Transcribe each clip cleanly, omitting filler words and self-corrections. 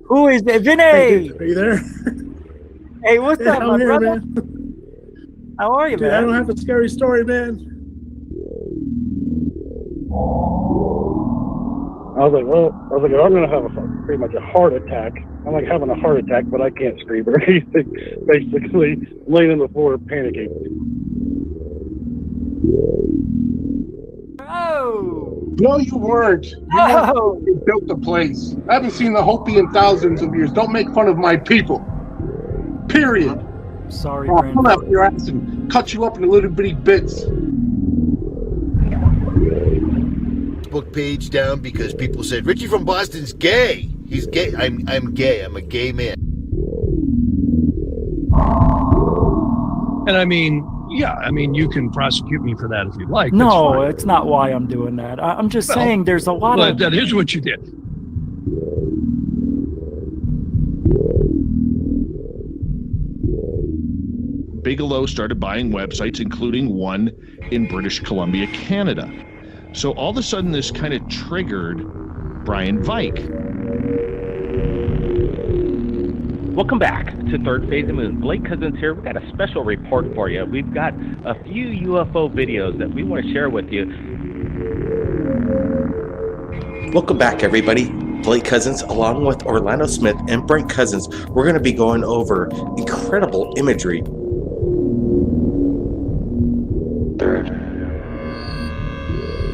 Who is it? Vinny! Hey, dude, are you there? Hey, what's Hey, up, I'm my here, brother? man. How are you, Dude, man? I don't have a scary story, man. I was like, I'm gonna have pretty much a heart attack. I'm like having a heart attack, but I can't scream or anything. Basically, laying on the floor, panicking. Oh! No, you weren't. You built the place. I haven't seen the Hopi in thousands of years. Don't make fun of my people. Period. Sorry, I'll Brandon. pull out your ass and cut you up into little bitty bits. Book page down because people said Richie from Boston's gay. He's gay. I'm gay. I'm a gay man. And I mean, yeah, I mean, you can prosecute me for that if you'd like. No, it's not why I'm doing that. I'm just saying there's a lot of... That is what you did. Bigelow started buying websites, including one in British Columbia, Canada. So all of a sudden, this kind of triggered Brian Vike. Welcome back to Third Phase of the Moon. Blake Cousins here. We've got a special report for you. We've got a few UFO videos that we want to share with you. Welcome back, everybody. Blake Cousins, along with Orlando Smith and Brent Cousins, we're going to be going over incredible imagery. Third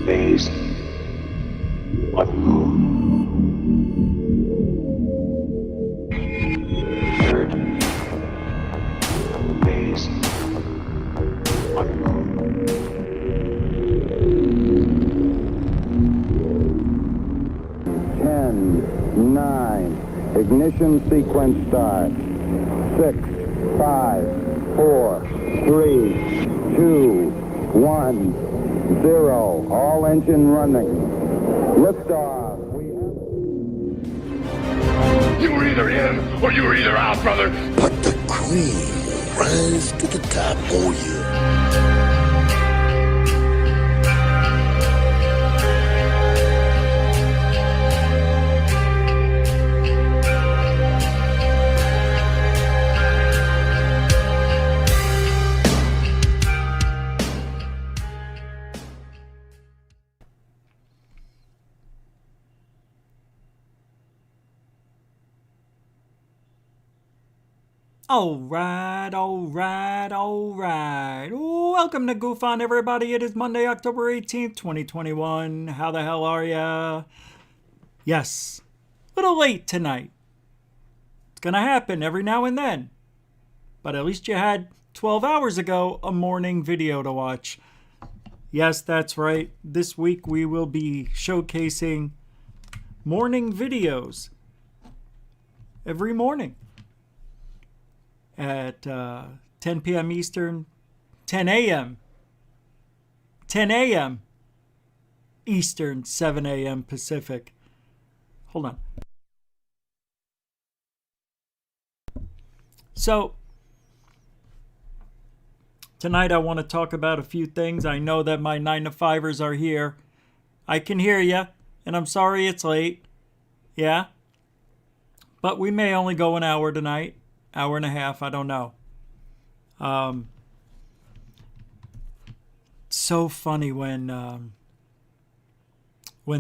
phase of moon. Third phase of moon. 10, 9, ignition sequence start. 6, 5, 4, 3, 2, 1, 0. All engine running. Liftoff. You were either in or you were either out, brother. But the cream rise to the top. Oh yeah. All right. Welcome to Goof On, everybody. It is Monday, October 18th, 2021. How the hell are ya? Yes, a little late tonight. It's gonna happen every now and then. But at least you had 12 hours ago a morning video to watch. Yes, that's right. This week we will be showcasing morning videos every morning at 10 p.m. Eastern, 10 a.m. Eastern, 7 a.m. Pacific. Hold on. So, tonight I want to talk about a few things. I know that my 9-to-5ers are here. I can hear you, and I'm sorry it's late. Yeah? But we may only go an hour tonight. Hour and a half, I don't know. So funny when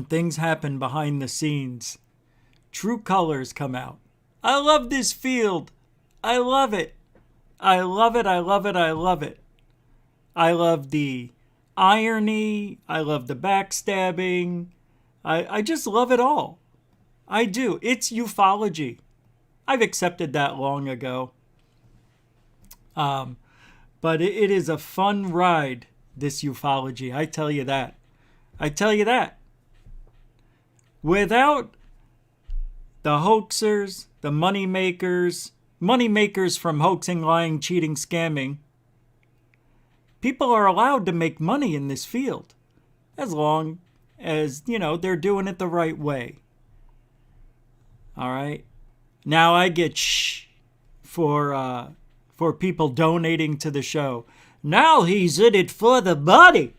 things happen behind the scenes. True colors come out. I love this field. I love it. I love it. I love it. I love it. I love the irony. I love the backstabbing. I just love it all. I do. It's ufology. I've accepted that long ago. But it is a fun ride, this ufology. I tell you that. I tell you that. Without the hoaxers, the money makers from hoaxing, lying, cheating, scamming, people are allowed to make money in this field. As long as, they're doing it the right way. All right? Now I get for people donating to the show. Now he's in it for the money.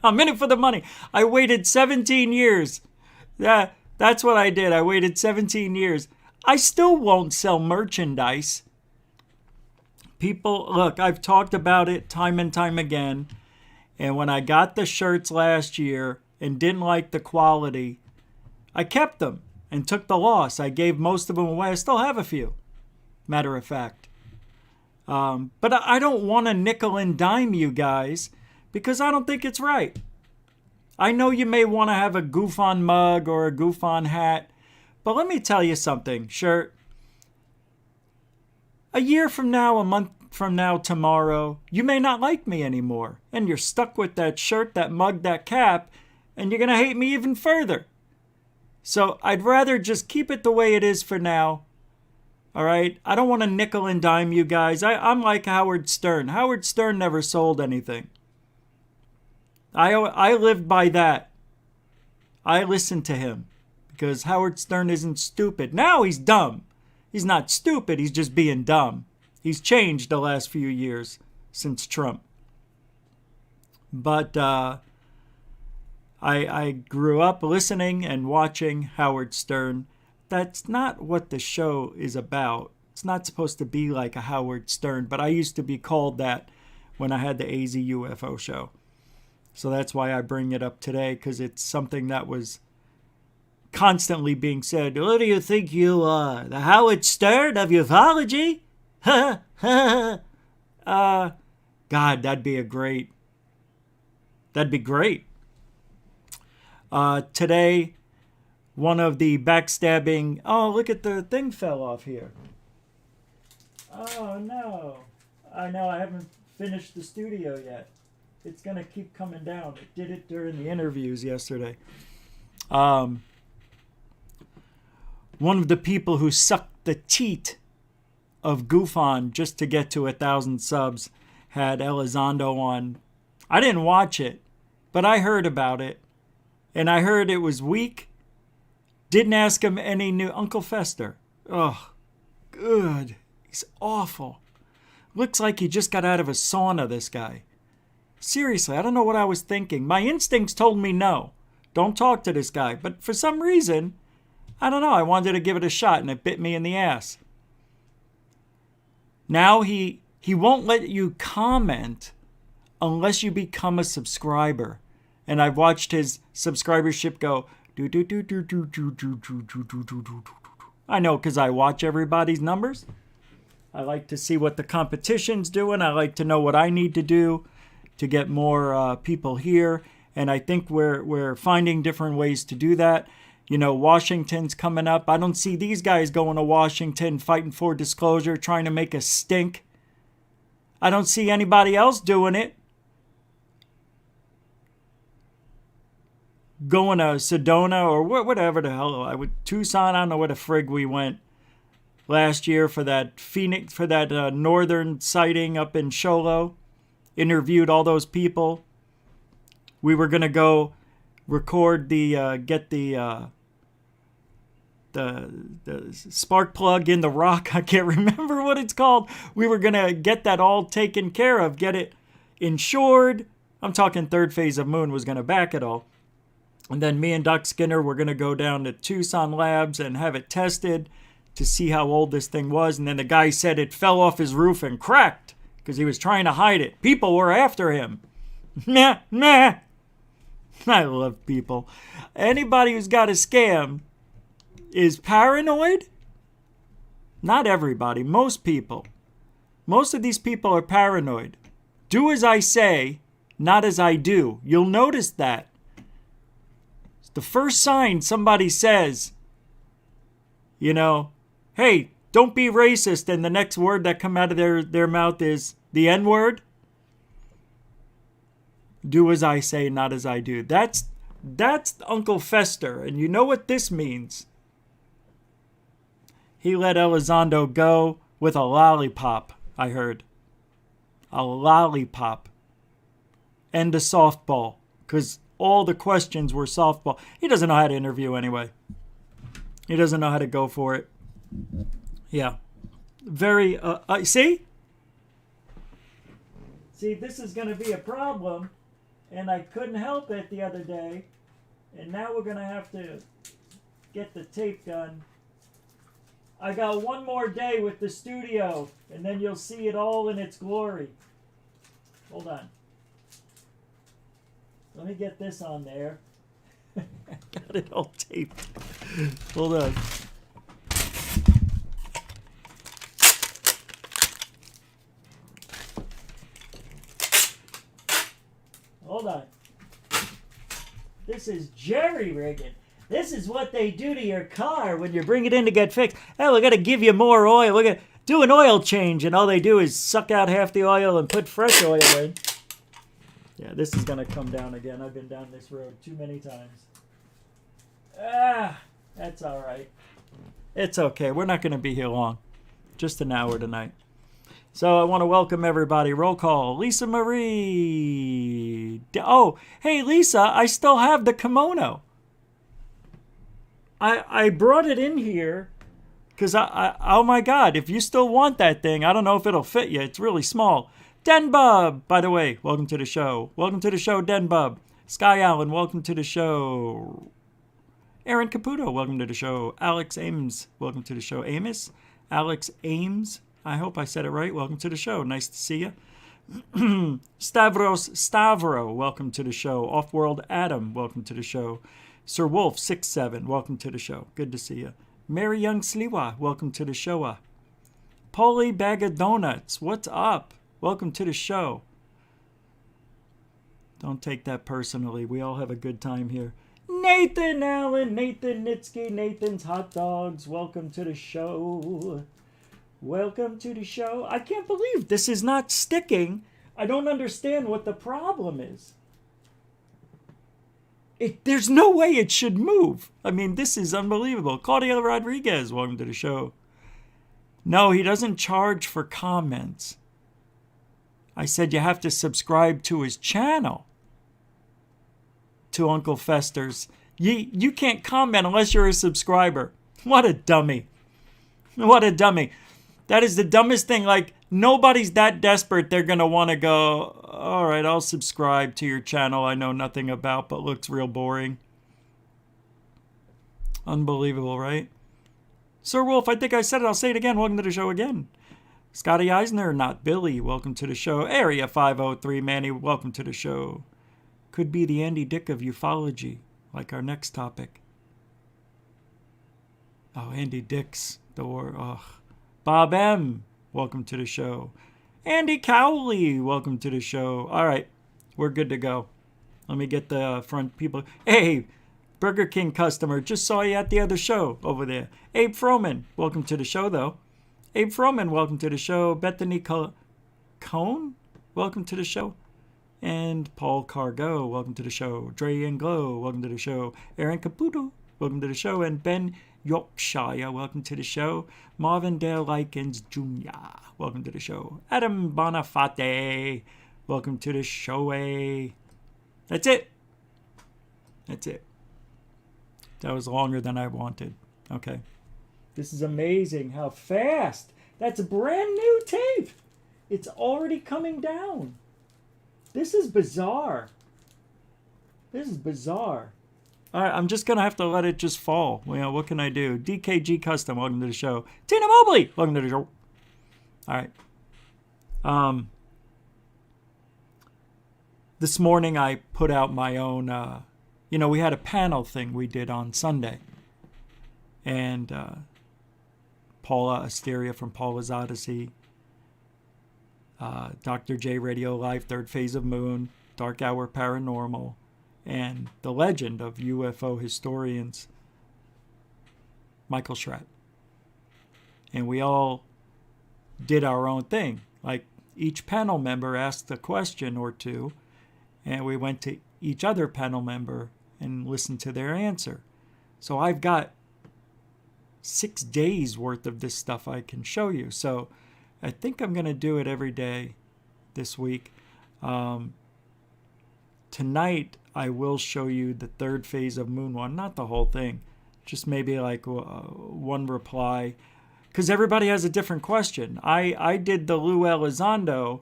I'm in it for the money. I waited 17 years. That's what I did. I waited 17 years. I still won't sell merchandise. People, look, I've talked about it time and time again. And when I got the shirts last year and didn't like the quality, I kept them and took the loss. I gave most of them away. I still have a few, matter of fact. But I don't want to nickel and dime you guys because I don't think it's right. I know you may want to have a goof on mug or a goof on hat, but let me tell you something, shirt. A year from now, a month from now, tomorrow, you may not like me anymore. And you're stuck with that shirt, that mug, that cap, and you're going to hate me even further. So I'd rather just keep it the way it is for now. All right? I don't want to nickel and dime you guys. I'm like Howard Stern. Howard Stern never sold anything. I lived by that. I listened to him because Howard Stern isn't stupid. Now he's dumb. He's not stupid. He's just being dumb. He's changed the last few years since Trump. But I grew up listening and watching Howard Stern. That's not what the show is about. It's not supposed to be like a Howard Stern, but I used to be called that when I had the AZ UFO show. So that's why I bring it up today, because it's something that was constantly being said. What do you think you are? The Howard Stern of ufology? God, that'd be great. Today, one of the backstabbing... Oh, look at the thing fell off here. Oh, no. I know, I haven't finished the studio yet. It's going to keep coming down. It did it during the interviews yesterday. One of the people who sucked the teat of Goof on just to get to 1,000 subs had Elizondo on. I didn't watch it, but I heard about it. And I heard it was weak. Didn't ask him any new... Uncle Fester. Oh, good. He's awful. Looks like he just got out of a sauna, this guy. Seriously, I don't know what I was thinking. My instincts told me no. Don't talk to this guy. But for some reason, I don't know. I wanted to give it a shot, and it bit me in the ass. Now he won't let you comment unless you become a subscriber. And I've watched his subscribership go... I know, because I watch everybody's numbers. I like to see what the competition's doing. I like to know what I need to do to get more people here. And I think we're finding different ways to do that. You know, Washington's coming up. I don't see these guys going to Washington fighting for disclosure, trying to make a stink. I don't see anybody else doing it. Going to Sedona or whatever the hell. Tucson, I don't know where the frig we went last year for that Phoenix, for that northern sighting up in Show Low. Interviewed all those people. We were going to go record get the spark plug in the rock. I can't remember what it's called. We were going to get that all taken care of, get it insured. I'm talking third phase of Moon was going to back it all. And then me and Doc Skinner were going to go down to Tucson Labs and have it tested to see how old this thing was. And then the guy said it fell off his roof and cracked because he was trying to hide it. People were after him. Meh. I love people. Anybody who's got a scam is paranoid. Not everybody. Most people. Most of these people are paranoid. Do as I say, not as I do. You'll notice that. The first sign somebody says, you know, hey, don't be racist, and the next word that come out of their mouth is the N-word. Do as I say, not as I do. That's Uncle Fester, and you know what this means. He let Elizondo go with a lollipop, I heard. A lollipop. And a softball, because all the questions were softball. He doesn't know how to interview anyway. He doesn't know how to go for it. Yeah. Very, see? See, this is going to be a problem and I couldn't help it the other day. And now we're going to have to get the tape done. I got one more day with the studio, and then you'll see it all in its glory. Hold on. Let me get this on there. Got it all taped. Hold on. Hold on. This is jerry rigging. This is what they do to your car when you bring it in to get fixed. Hey, we're going to give you more oil. We're going to do an oil change, and all they do is suck out half the oil and put fresh oil in. Yeah, this is going to come down again. I've been down this road too many times. That's all right. It's okay. We're not going to be here long. Just an hour tonight. So I want to welcome everybody. Roll call. Lisa Marie. Oh, hey, Lisa, I still have the kimono. I brought it in here because oh my God, if you still want that thing, I don't know if it'll fit you. It's really small. Denbub, by the way, welcome to the show. Welcome to the show, Denbub. Sky Allen, welcome to the show. Aaron Caputo, welcome to the show. Alex Ames, welcome to the show. Alex Ames, I hope I said it right. Welcome to the show. Nice to see you. Stavro, welcome to the show. Offworld Adam, welcome to the show. Sir Wolf 67, welcome to the show. Good to see you. Mary Young Sliwa, welcome to the show. Paulie Bag of Donuts, what's up? Welcome to the show. Don't take that personally. We all have a good time here. Nathan Allen, Nathan Nitsky, Nathan's Hot Dogs, welcome to the show. Welcome to the show. I can't believe this is not sticking. I don't understand what the problem is. There's no way it should move. I mean, this is unbelievable. Claudia Rodriguez, welcome to the show. No, he doesn't charge for comments. I said you have to subscribe to his channel. To Uncle Fester's. You can't comment unless you're a subscriber. What a dummy. What a dummy. That is the dumbest thing. Like, nobody's that desperate they're going to want to go, all right, I'll subscribe to your channel I know nothing about but looks real boring. Unbelievable, right? Sir Wolf, I think I said it. I'll say it again. Welcome to the show again. Scotty Eisner, not Billy. Welcome to the show. Area 503, Manny. Welcome to the show. Could be the Andy Dick of ufology, like our next topic. Oh, Andy Dick's the war. Oh. Bob M., welcome to the show. Andy Cowley, welcome to the show. All right, we're good to go. Let me get the front people. Hey, Burger King customer, just saw you at the other show over there. Abe Froman, welcome to the show, though. Abe Froman, welcome to the show. Bethany Cone, welcome to the show. And Paul Cargo, welcome to the show. Dre and Glow, welcome to the show. Aaron Caputo, welcome to the show. And Ben Yorkshire, welcome to the show. Marvin Dale Likens Jr., welcome to the show. Adam Bonafate, welcome to the show. That's it. That's it. That was longer than I wanted. Okay. This is amazing how fast. That's a brand new tape. It's already coming down. This is bizarre. This is bizarre. All right, I'm just going to have to let it just fall. You know, what can I do? DKG Custom, welcome to the show. Tina Mobley, welcome to the show. All right. This morning I put out my own, we had a panel thing we did on Sunday. And Paula Asteria from Paula's Odyssey, Dr. J Radio Live, Third Phase of Moon, Dark Hour Paranormal, and the legend of UFO historians, Michael Schratt. And we all did our own thing. Like, each panel member asked a question or two, and we went to each other panel member and listened to their answer. So I've got 6 days worth of this stuff I can show you. So I think I'm going to do it every day this week. Tonight, I will show you the third phase of Moon One. Not the whole thing. Just maybe like one reply. Because everybody has a different question. I did the Lou Elizondo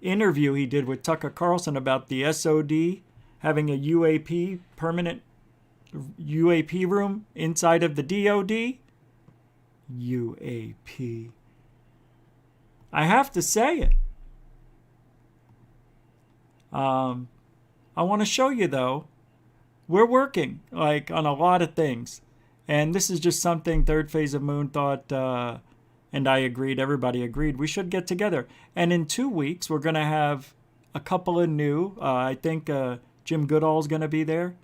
interview he did with Tucker Carlson about the SOD having a UAP, permanent UAP room inside of the DOD. UAP. I have to say it. I want to show you, though, we're working like on a lot of things. And this is just something Third Phase of Moon thought, and I agreed, everybody agreed, we should get together. And in 2 weeks, we're going to have a couple of new, I think Jim Goodall's going to be there.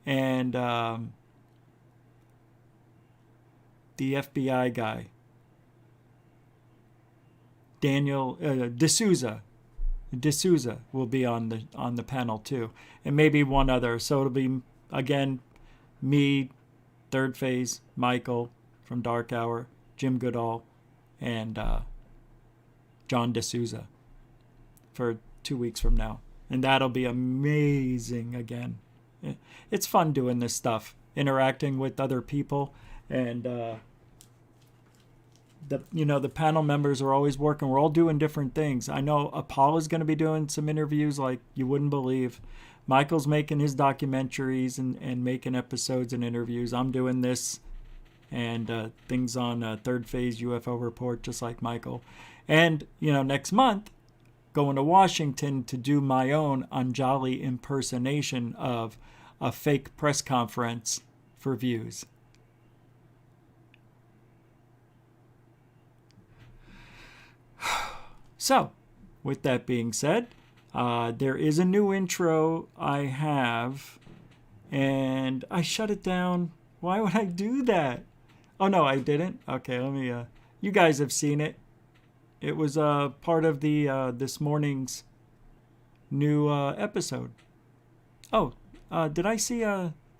And the FBI guy, Daniel D'Souza will be on the panel too, and maybe one other. So it'll be again me, Third Phase, Michael from Dark Hour, Jim Goodall, and John D'Souza for 2 weeks from now, and that'll be amazing. Again, it's fun doing this stuff, interacting with other people, and the panel members are always working. We're all doing different things. I know Apollo's going to be doing some interviews like you wouldn't believe. Michael's making his documentaries and making episodes and interviews. I'm doing this and things on Third Phase UFO Report, just like Michael. And, next month, going to Washington to do my own Anjali impersonation of a fake press conference for views. So, with that being said, there is a new intro I have, and I shut it down. Why would I do that? Oh, no, I didn't. Okay, let me, you guys have seen it. It was part of the this morning's new episode. Oh, did I see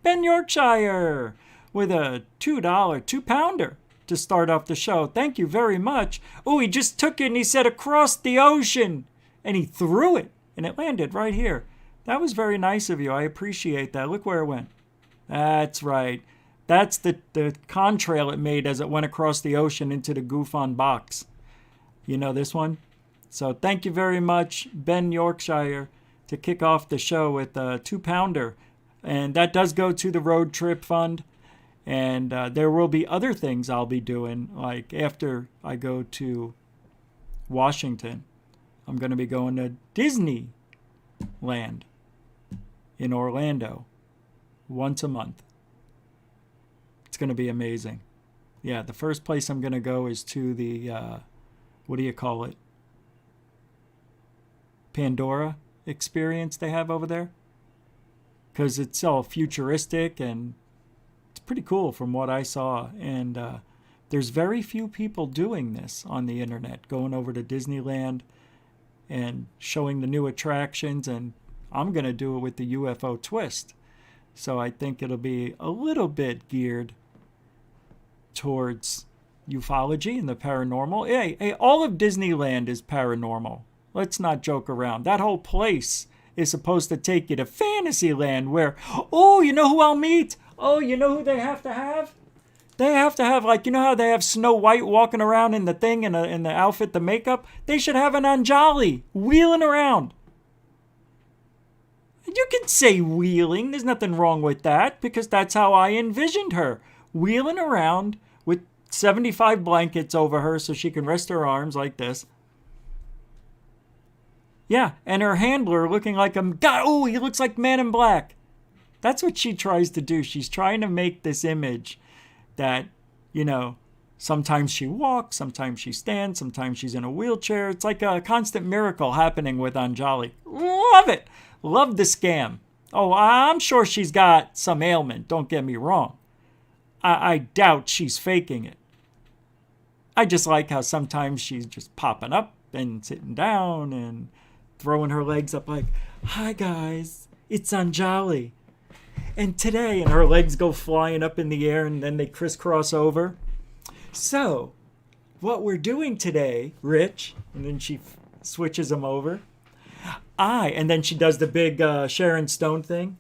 Ben Yorkshire with a $2 2-pounder to start off the show? Thank you very much. Oh, he just took it and he said across the ocean, and he threw it and it landed right here. That was very nice of you. I appreciate that. Look where it went. That's right. That's the contrail it made as it went across the ocean into the Goofon box. You know this one? So thank you very much, Ben Yorkshire, to kick off the show with a 2-pounder. And that does go to the Road Trip Fund. And there will be other things I'll be doing, like after I go to Washington. I'm going to be going to Disneyland in Orlando once a month. It's going to be amazing. Yeah, the first place I'm going to go is to the, what do you call it? Pandora experience they have over there. Because it's all futuristic and it's pretty cool from what I saw. And there's very few people doing this on the internet, going over to Disneyland and showing the new attractions. And I'm going to do it with the UFO twist. So I think it'll be a little bit geared towards ufology and the paranormal. Hey, all of Disneyland is paranormal. Let's not joke around. That whole place is supposed to take you to Fantasyland where, oh, you know who I'll meet? Oh, you know who they have to have? They have to have, like, you know how they have Snow White walking around in the thing, in the outfit, the makeup? They should have an Anjali wheeling around. You can say wheeling. There's nothing wrong with that because that's how I envisioned her. Wheeling around with 75 blankets over her so she can rest her arms like this. Yeah, and her handler looking like God, he looks like Man in Black. That's what she tries to do. She's trying to make this image that, sometimes she walks, sometimes she stands, sometimes she's in a wheelchair. It's like a constant miracle happening with Anjali. Love it. Love the scam. Oh, I'm sure she's got some ailment. Don't get me wrong. I doubt she's faking it. I just like how sometimes she's just popping up and sitting down and throwing her legs up like, hi guys, it's Anjali. And today, and her legs go flying up in the air and then they crisscross over. So, what we're doing today, Rich, and then she switches them over. And then she does the big Sharon Stone thing.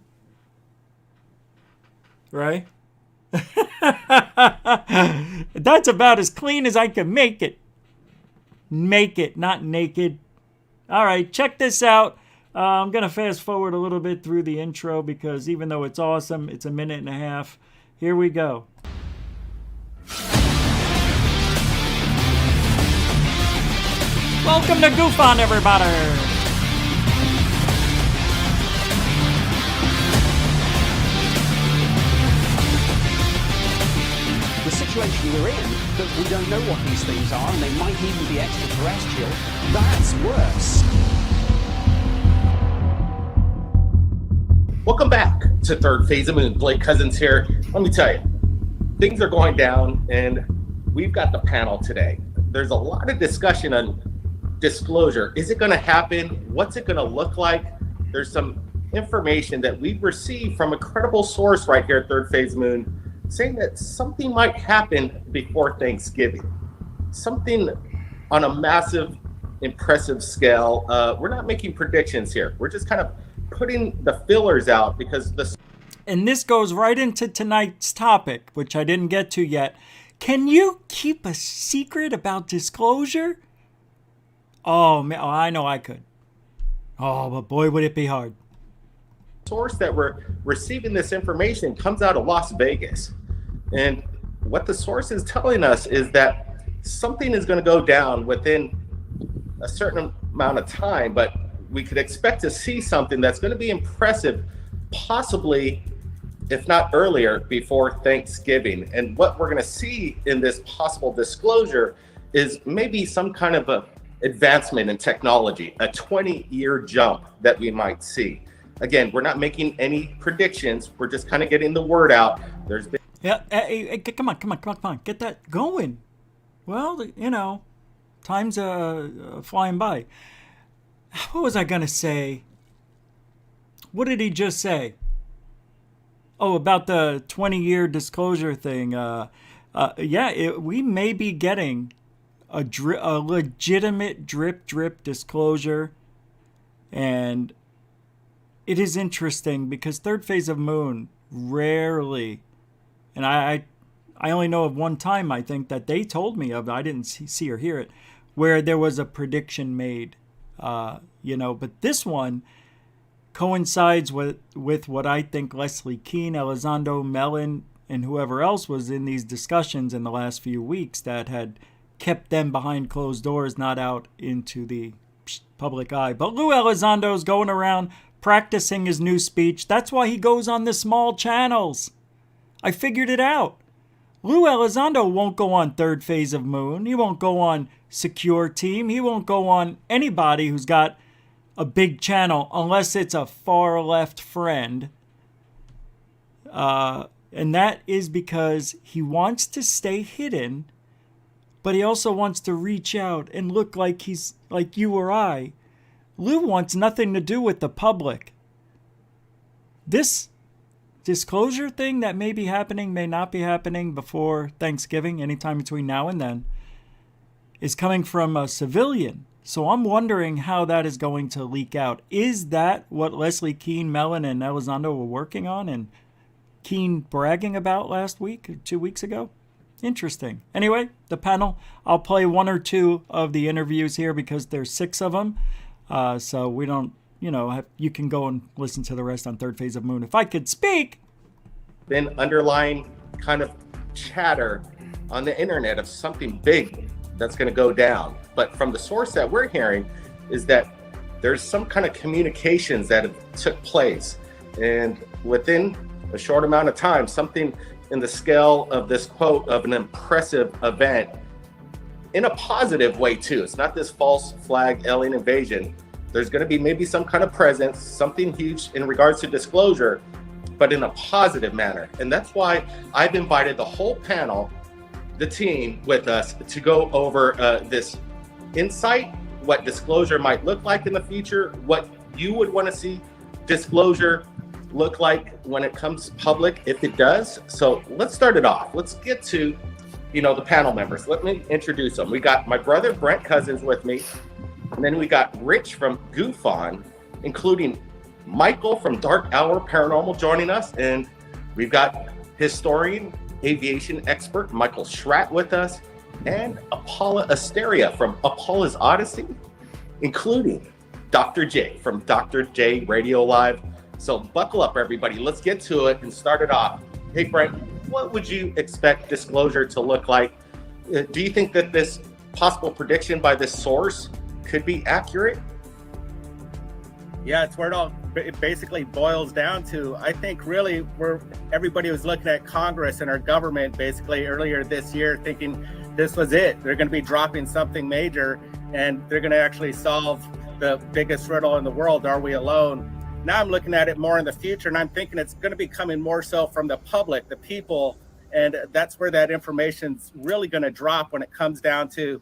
Right? That's about as clean as I can make it. Make it, not naked. All right, check this out. I'm going to fast forward a little bit through the intro because even though it's awesome, it's a minute and a half. Here we go. Welcome to Goof On, everybody. The situation we're in, that we don't know what these things are, and they might even be extraterrestrial, that's worse. Welcome back to Third Phase of Moon. Blake Cousins here. Let me tell you, things are going down, and we've got the panel today. There's a lot of discussion on disclosure. Is it going to happen? What's it going to look like? There's some information that we've received from a credible source right here at Third Phase Moon saying that something might happen before Thanksgiving. Something on a massive, impressive scale. We're not making predictions here. We're just kind of putting the fillers out because the... And this goes right into tonight's topic, which I didn't get to yet. Can you keep a secret about disclosure? Oh, man, I know I could. Oh, but boy, would it be hard. Source that we're receiving this information comes out of Las Vegas. And what the source is telling us is that something is going to go down within a certain amount of time, but we could expect to see something that's going to be impressive, possibly, if not earlier, before Thanksgiving. And what we're going to see in this possible disclosure is maybe some kind of a advancement in technology, a 20-year jump that we might see. Again, we're not making any predictions. We're just kind of getting the word out. There's been... Yeah, hey, come on. Get that going. Well, you know, time's flying by. What was I going to say? What did he just say? Oh, about the 20-year disclosure thing. We may be getting a legitimate drip disclosure. And it is interesting because Third Phase of Moon rarely, and I only know of one time, I think, that they told me of, I didn't see or hear it, where there was a prediction made. But this one coincides with what I think Leslie Keane, Elizondo, Mellon, and whoever else was in these discussions in the last few weeks that had kept them behind closed doors, not out into the public eye. But Lou Elizondo's going around practicing his new speech. That's why he goes on the small channels. I figured it out. Lou Elizondo won't go on Third Phase of Moon. He won't go on Secure Team. He won't go on anybody who's got a big channel unless it's a far left friend. And that is because he wants to stay hidden, but he also wants to reach out and look like he's like you or I. Lou wants nothing to do with the public. This disclosure thing that may be happening, may not be happening before Thanksgiving, anytime between now and then, is coming from a civilian. So I'm wondering how that is going to leak out. Is that what Leslie Keane, Mellon, and Elizondo were working on and Keane bragging about last week or 2 weeks ago? Interesting. Anyway, the panel, I'll play one or two of the interviews here because there's 6 of them. So we don't, you can go and listen to the rest on Third Phase of Moon. If I could speak. Been underlying kind of chatter on the internet of something big that's going to go down. But from the source that we're hearing is that there's some kind of communications that have took place. And within a short amount of time, something in the scale of this quote of an impressive event in a positive way too. It's not this false flag alien invasion. There's going to be maybe some kind of presence, something huge in regards to disclosure, but in a positive manner. And that's why I've invited the whole panel, the team with us, to go over this insight, what disclosure might look like in the future, what you would want to see disclosure look like when it comes public, if it does. So let's start it off. Let's get to, the panel members. Let me introduce them. We got my brother, Brent Cousins, with me. And then we got Rich from Goof On, including Michael from Dark Hour Paranormal joining us. And we've got historian, aviation expert Michael Schratt with us, and Paula Asteria from Apollo's Odyssey. including Dr. J from Dr. J Radio Live. So buckle up, everybody. Let's get to it and start it off. Hey, Brent, what would you expect disclosure to look like? Do you think that this possible prediction by this source could be accurate? Yeah, it's where it basically boils down to. I think really where everybody was looking at Congress and our government basically earlier this year thinking this was it. They're going to be dropping something major and they're going to actually solve the biggest riddle in the world. Are we alone? Now I'm looking at it more in the future and I'm thinking it's going to be coming more so from the public, the people. And that's where that information's really going to drop when it comes down to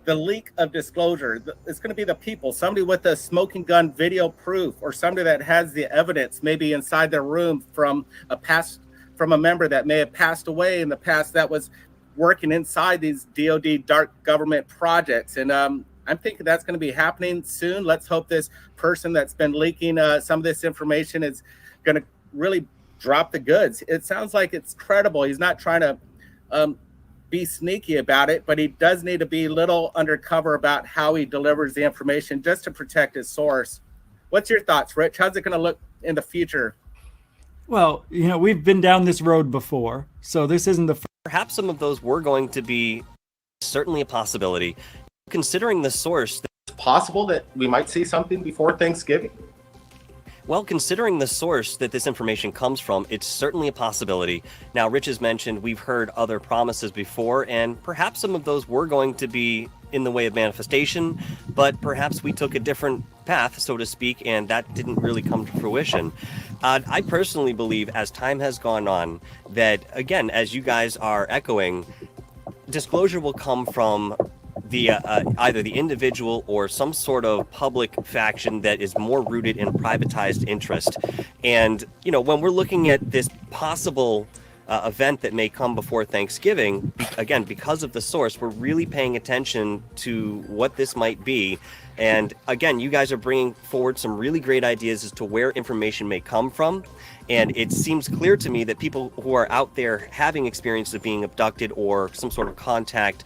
the leak of disclosure. It's going to be the people, somebody with a smoking gun video proof, or somebody that has the evidence maybe inside their room from a member that may have passed away in the past that was working inside these DoD dark government projects. And I'm thinking that's going to be happening soon. Let's hope this person that's been leaking some of this information is going to really drop the goods. It sounds like it's credible. He's not trying to be sneaky about it, but he does need to be a little undercover about how he delivers the information just to protect his source. What's your thoughts, Rich? How's it going to look in the future? Well, we've been down this road before, so this isn't the first. Perhaps some of those were going to be certainly a possibility. Considering the source, It's possible that we might see something before Thanksgiving. well, considering the source that this information comes from, it's certainly a possibility. Now, Rich has mentioned we've heard other promises before, and perhaps some of those were going to be in the way of manifestation, but perhaps we took a different path, so to speak, and that didn't really come to fruition. I personally believe, as time has gone on, that, again, as you guys are echoing, disclosure will come from the either the individual or some sort of public faction that is more rooted in privatized interest. And, when we're looking at this possible event that may come before Thanksgiving, again, because of the source, we're really paying attention to what this might be. And again, you guys are bringing forward some really great ideas as to where information may come from. And it seems clear to me that people who are out there having experience of being abducted or some sort of contact,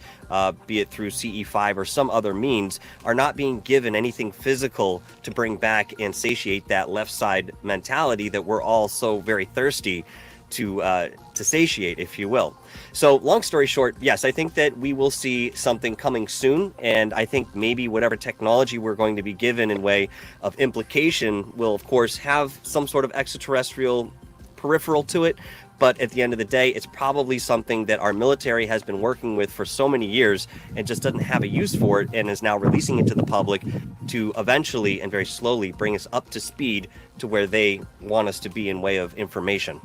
be it through CE5 or some other means, are not being given anything physical to bring back and satiate that left side mentality that we're all so very thirsty to satiate, if you will. So long story short, yes, I think that we will see something coming soon. And I think maybe whatever technology we're going to be given in way of implication will, of course, have some sort of extraterrestrial peripheral to it. But at the end of the day, it's probably something that our military has been working with for so many years and just doesn't have a use for it, and is now releasing it to the public to eventually and very slowly bring us up to speed to where they want us to be in way of information.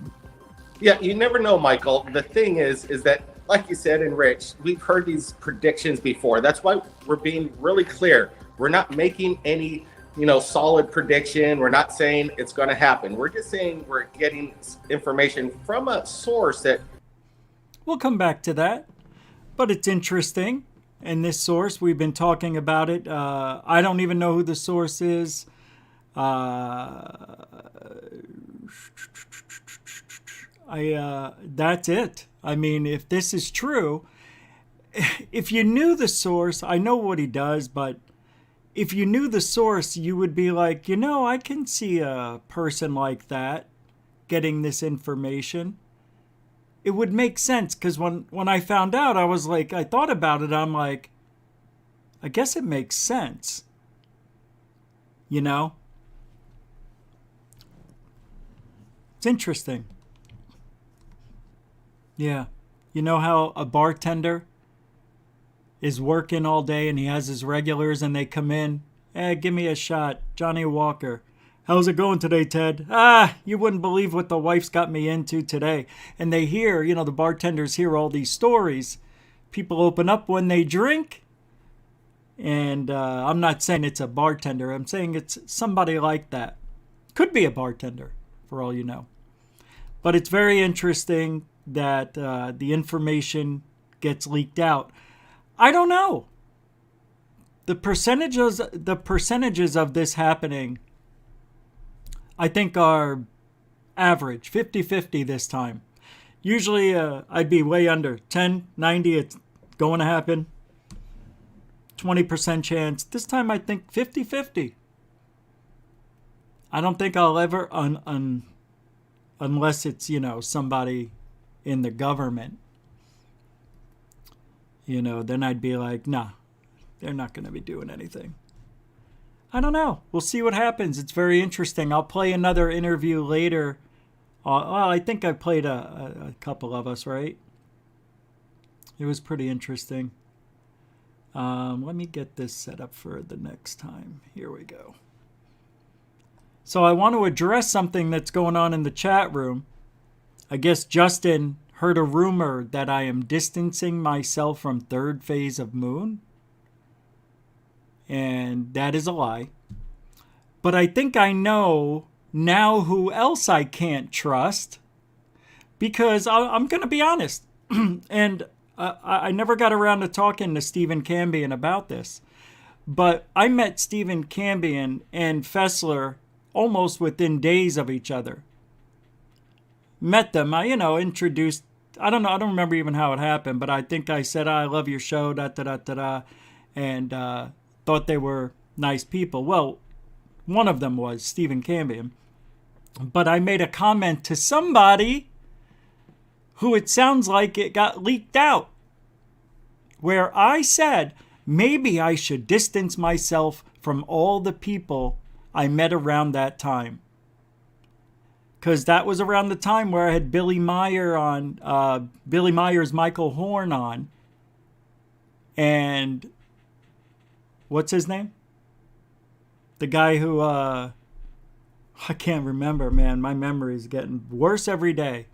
Yeah, you never know, Michael. The thing is that, like you said, and Rich, we've heard these predictions before. That's why we're being really clear. We're not making any, solid prediction. We're not saying it's going to happen. We're just saying we're getting information from a source that... We'll come back to that, but it's interesting. And this source, we've been talking about it. I don't even know who the source is. That's it. I mean, if this is true, if you knew the source, I know what he does, but if you knew the source, you would be like, I can see a person like that getting this information. It would make sense, because when I found out, I was like, I thought about it, I'm like, I guess it makes sense. It's interesting. Yeah. You know how a bartender is working all day and he has his regulars and they come in? Hey, give me a shot. Johnny Walker. How's it going today, Ted? You wouldn't believe what the wife's got me into today. And they hear, the bartenders hear all these stories. People open up when they drink. And I'm not saying it's a bartender. I'm saying it's somebody like that. Could be a bartender, for all you know. But it's very interesting that the information gets leaked out. I don't know. The percentages of this happening, I think, are average, 50-50 this time. Usually I'd be way under 10, 90, it's going to happen. 20% chance. This time I think 50-50. I don't think I'll ever, unless it's, somebody in the government, then I'd be like, nah, they're not going to be doing anything. I don't know. We'll see what happens. It's very interesting. I'll play another interview later. Well, I think I played a couple of us, right? It was pretty interesting. Let me get this set up for the next time. Here we go. So I want to address something that's going on in the chat room. I guess Justin heard a rumor that I am distancing myself from third phase of moon. And that is a lie. But I think I know now who else I can't trust. Because I'm going to be honest. And I never got around to talking to Stephen Cambion about this. But I met Stephen Cambion and Fessler almost within days of each other. Met them. I, introduced. I don't know. I don't remember even how it happened. But I think I said, I love your show. And thought they were nice people. Well, one of them was Stephen Cambion. But I made a comment to somebody who it sounds like it got leaked out, where I said maybe I should distance myself from all the people I met around that time. Because that was around the time where I had Billy Meyer on, Billy Meyer's Michael Horn on. And what's his name? The guy who, I can't remember, man. My memory is getting worse every day.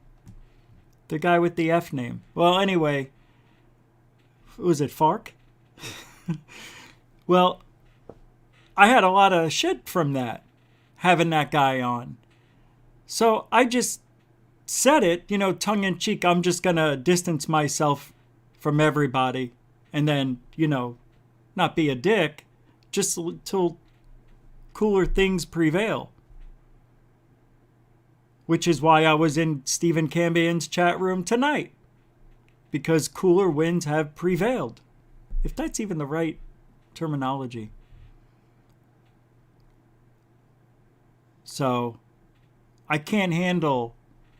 The guy with the F name. Well, anyway, was it Fark? Well, I had a lot of shit from that, having that guy on. So I just said it, tongue in cheek. I'm just going to distance myself from everybody and then, not be a dick just till cooler things prevail. Which is why I was in Stephen Cambion's chat room tonight. Because cooler winds have prevailed. If that's even the right terminology. So, I can't handle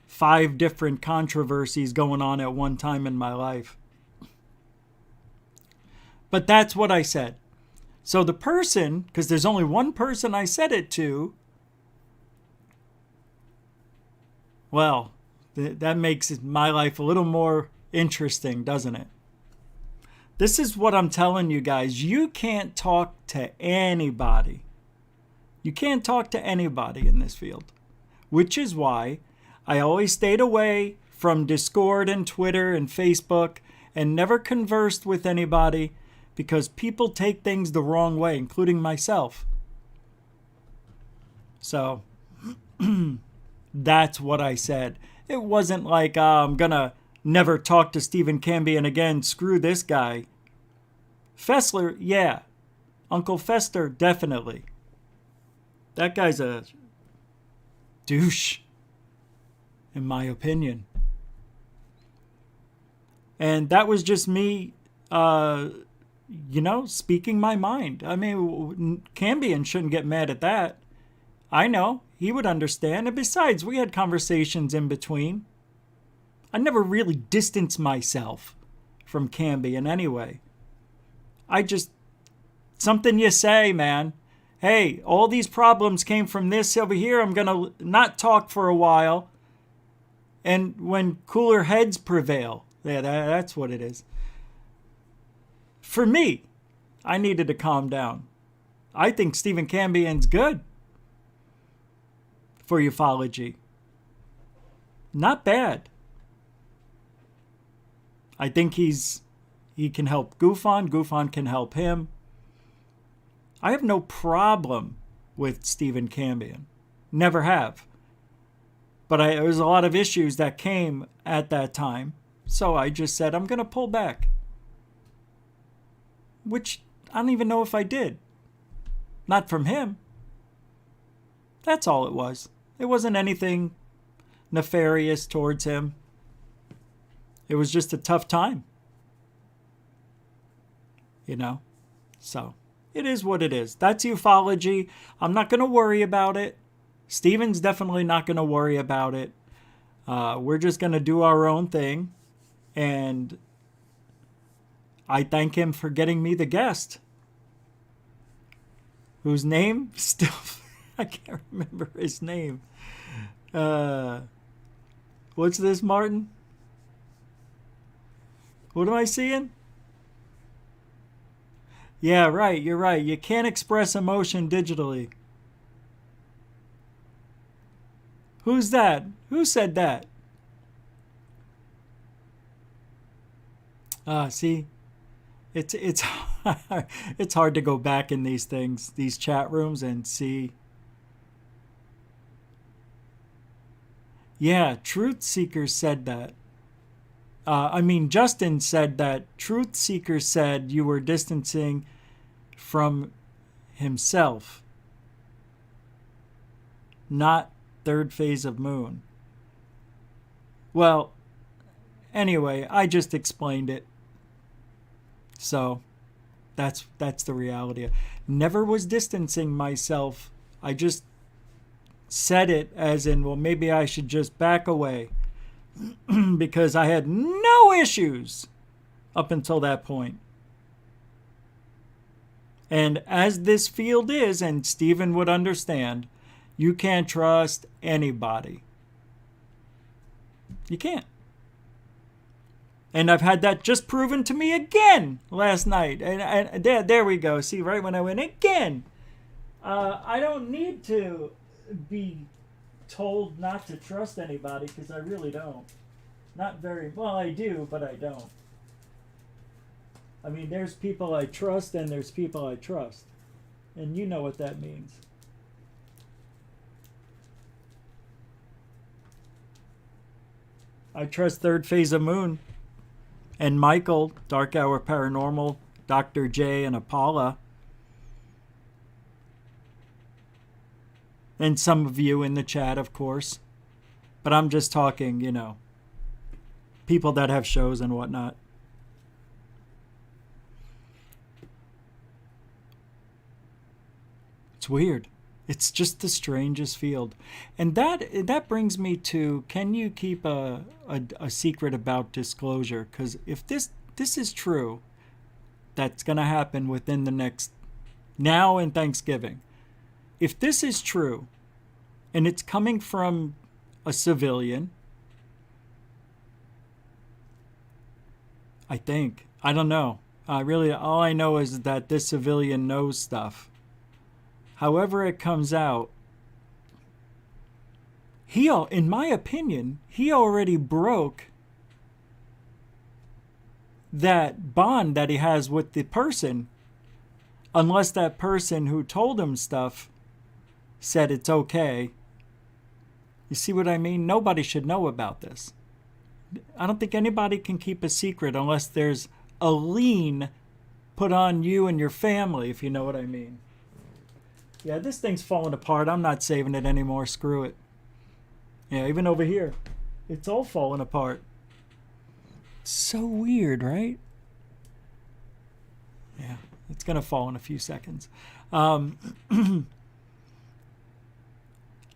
5 different controversies going on at one time in my life. But that's what I said. So the person, because there's only one person I said it to, well, that makes my life a little more interesting, doesn't it? This is what I'm telling you guys. You can't talk to anybody. You can't talk to anybody in this field. Which is why I always stayed away from Discord and Twitter and Facebook and never conversed with anybody because people take things the wrong way, including myself. So, that's what I said. It wasn't like, I'm going to never talk to Stephen Cambion again. Screw this guy. Fessler, yeah. Uncle Fester, definitely. That guy's a douche, in my opinion. And that was just me, speaking my mind. I mean, Cambion shouldn't get mad at that. I know. He would understand. And besides, we had conversations in between. I never really distanced myself from Cambion anyway. I just, something you say, man. Hey, all these problems came from this over here. I'm going to not talk for a while. And when cooler heads prevail, yeah, that's what it is. For me, I needed to calm down. I think Stephen Cambion's good for ufology. Not bad. I think he can help Gufon. Gufon can help him. I have no problem with Stephen Cambion. Never have. But there was a lot of issues that came at that time. So I just said, I'm going to pull back. Which I don't even know if I did. Not from him. That's all it was. It wasn't anything nefarious towards him. It was just a tough time. So it is what it is. That's ufology. I'm not going to worry about it. Steven's definitely not going to worry about it. We're just going to do our own thing. And I thank him for getting me the guest. Whose name still, I can't remember his name. What's this, Martin? What am I seeing? Yeah, right, you're right. You can't express emotion digitally. Who's that? Who said that? See, it's it's hard to go back in these things, these chat rooms, and see. Yeah, Truth Seeker said that. Justin said that Truth Seeker said you were distancing from himself, not third phase of moon. Well, anyway, I just explained it. So that's the reality. Never was distancing myself. I just said it as in, well, maybe I should just back away. Because I had no issues up until that point. And as this field is, and Stephen would understand, you can't trust anybody. You can't. And I've had that just proven to me again last night. And there we go. See, right when I went again. I don't need to be told not to trust anybody, because I really don't. Not very well. I do, but I don't. I mean, there's people I trust and there's people I trust, and you know what that means. I trust Third Phase of Moon and Michael, Dark Hour Paranormal, Dr. J, and Apollo. And some of you in the chat, of course. But I'm just talking, people that have shows and whatnot. It's weird. It's just the strangest field. And that brings me to, can you keep a secret about disclosure? Because if this is true, that's going to happen within the next, now and Thanksgiving. If this is true, and it's coming from a civilian, I think. I don't know. All I know is that this civilian knows stuff. However it comes out, in my opinion, he already broke that bond that he has with the person, unless that person who told him stuff said it's okay. You see what I mean? Nobody should know about this. I don't think anybody can keep a secret unless there's a lien put on you and your family, if you know what I mean. Yeah, this thing's falling apart. I'm not saving it anymore. Screw it. Yeah, even over here, it's all falling apart. So weird, right? Yeah, it's going to fall in a few seconds.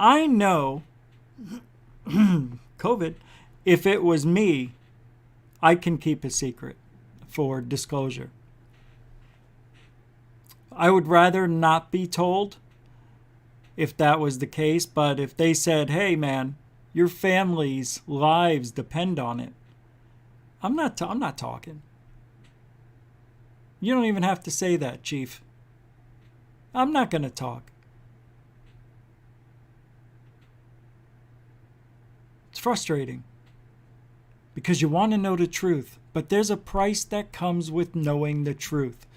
I know, COVID, if it was me, I can keep a secret for disclosure. I would rather not be told if that was the case, but if they said, hey man, your family's lives depend on it, I'm not talking. You don't even have to say that, Chief. I'm not going to talk. It's frustrating because you want to know the truth, but there's a price that comes with knowing the truth.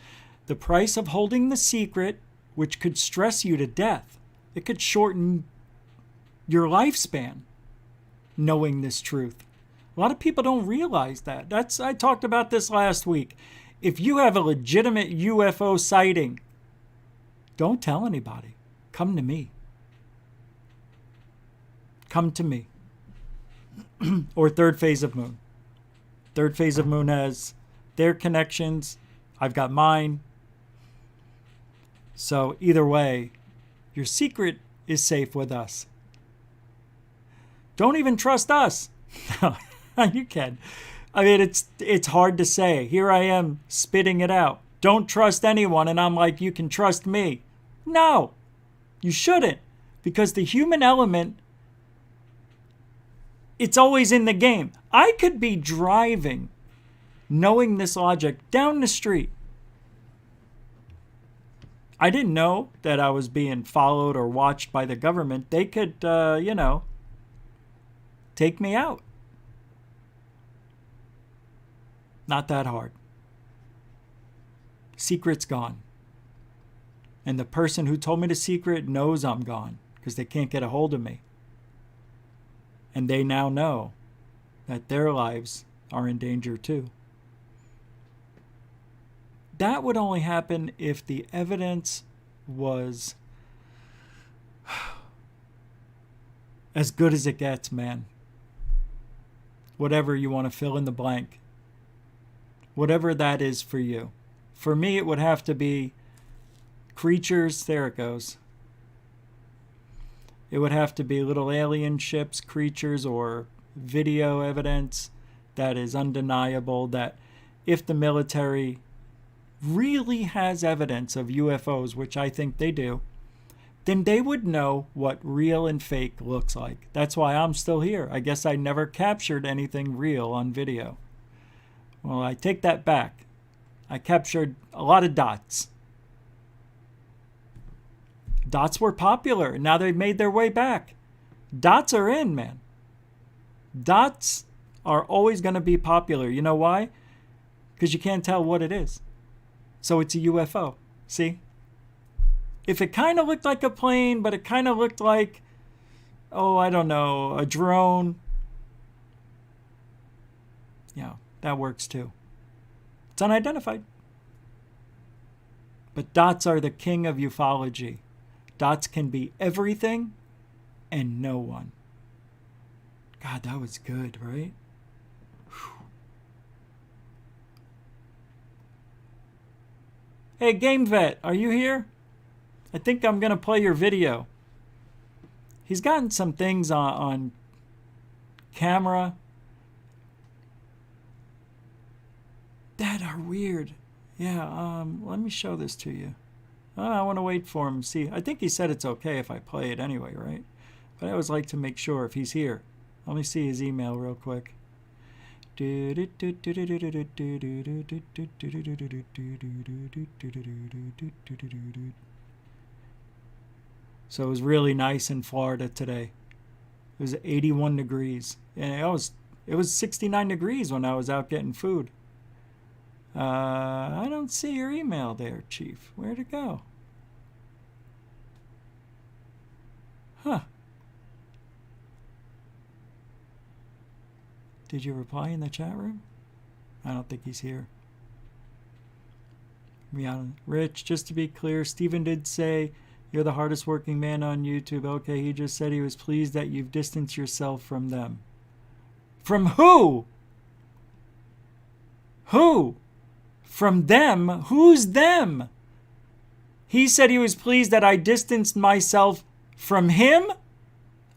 The price of holding the secret, which could stress you to death. It could shorten your lifespan, knowing this truth. A lot of people don't realize that. I talked about this last week. If you have a legitimate UFO sighting, don't tell anybody. Come to me. Come to me. Or Third Phase of Moon. Third Phase of Moon has their connections. I've got mine. So either way, your secret is safe with us. Don't even trust us. No, you can. I mean, it's hard to say. Here I am spitting it out. Don't trust anyone, and I'm like, you can trust me. No, you shouldn't, because the human element, it's always in the game. I could be driving, knowing this logic, down the street. I didn't know that I was being followed or watched by the government. They could, take me out. Not that hard. Secret's gone. And the person who told me the secret knows I'm gone because they can't get a hold of me. And they now know that their lives are in danger too. That would only happen if the evidence was as good as it gets, man. Whatever you want to fill in the blank. Whatever that is for you. For me, it would have to be creatures. There it goes. It would have to be little alien ships, creatures, or video evidence that is undeniable, that if the military really has evidence of UFOs, which I think they do, then they would know what real and fake looks like. That's why I'm still here. I guess I never captured anything real on video. Well, I take that back. I captured a lot of dots. Dots were popular, and now they've made their way back. Dots are in, man. Dots are always going to be popular. You know why? Because you can't tell what it is. So it's a UFO. See? If it kind of looked like a plane, but it kind of looked like, I don't know, a drone. Yeah, that works too. It's unidentified. But dots are the king of ufology. Dots can be everything and no one. God, that was good, right? Whew. Hey, Game Vet, are you here? I think I'm going to play your video. He's gotten some things on camera that are weird. Yeah, let me show this to you. I want to wait for him. See, I think he said it's okay if I play it anyway, right? But I always like to make sure if he's here. Let me see his email real quick. So it was really nice in Florida today. It was 81 degrees. And it was 69 degrees when I was out getting food. I don't see your email there, Chief. Where'd it go? Huh. Did you reply in the chat room? I don't think he's here. Rich, just to be clear, Steven did say you're the hardest working man on YouTube. Okay, he just said he was pleased that you've distanced yourself from them. From who? Who? From them? Who's them? He said he was pleased that I distanced myself from him?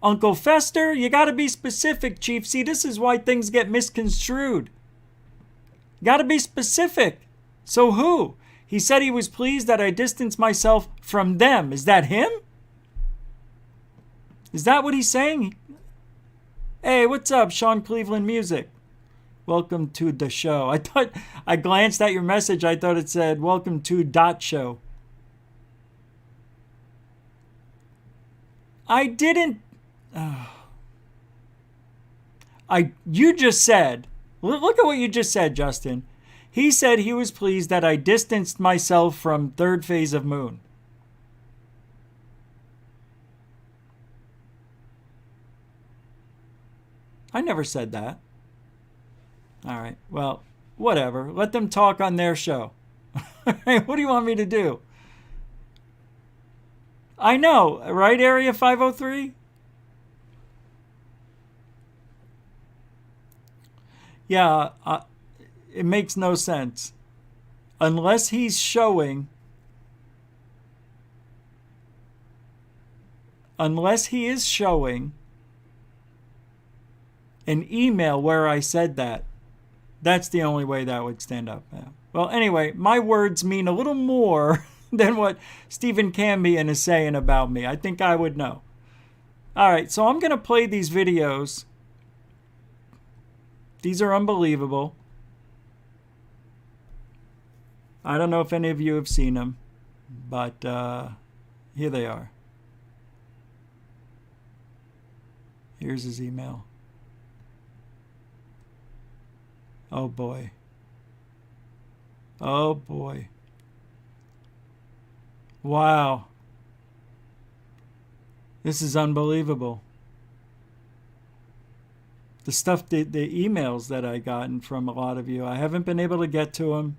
Uncle Fester? You gotta be specific, Chief. See, this is why things get misconstrued. Gotta be specific. So who? He said he was pleased that I distanced myself from them. Is that him? Is that what he's saying? Hey, what's up, Sean Cleveland Music? Welcome to the show. I glanced at your message. I thought it said, welcome to dot show. I didn't. You just said, look at what you just said, Justin. He said he was pleased that I distanced myself from third phase of moon. I never said that. All right, well, whatever. Let them talk on their show. What do you want me to do? I know, right, Area 503? Yeah, it makes no sense. Unless he's showing unless he is showing an email where I said that. That's the only way that would stand up. Yeah. Well, anyway, my words mean a little more than what Stephen Cambion is saying about me. I think I would know. All right, so I'm going to play these videos. These are unbelievable. I don't know if any of you have seen them, but here they are. Here's his email. Oh boy. Oh boy. Wow. This is unbelievable. The stuff, the emails that I gotten from a lot of you, I haven't been able to get to them.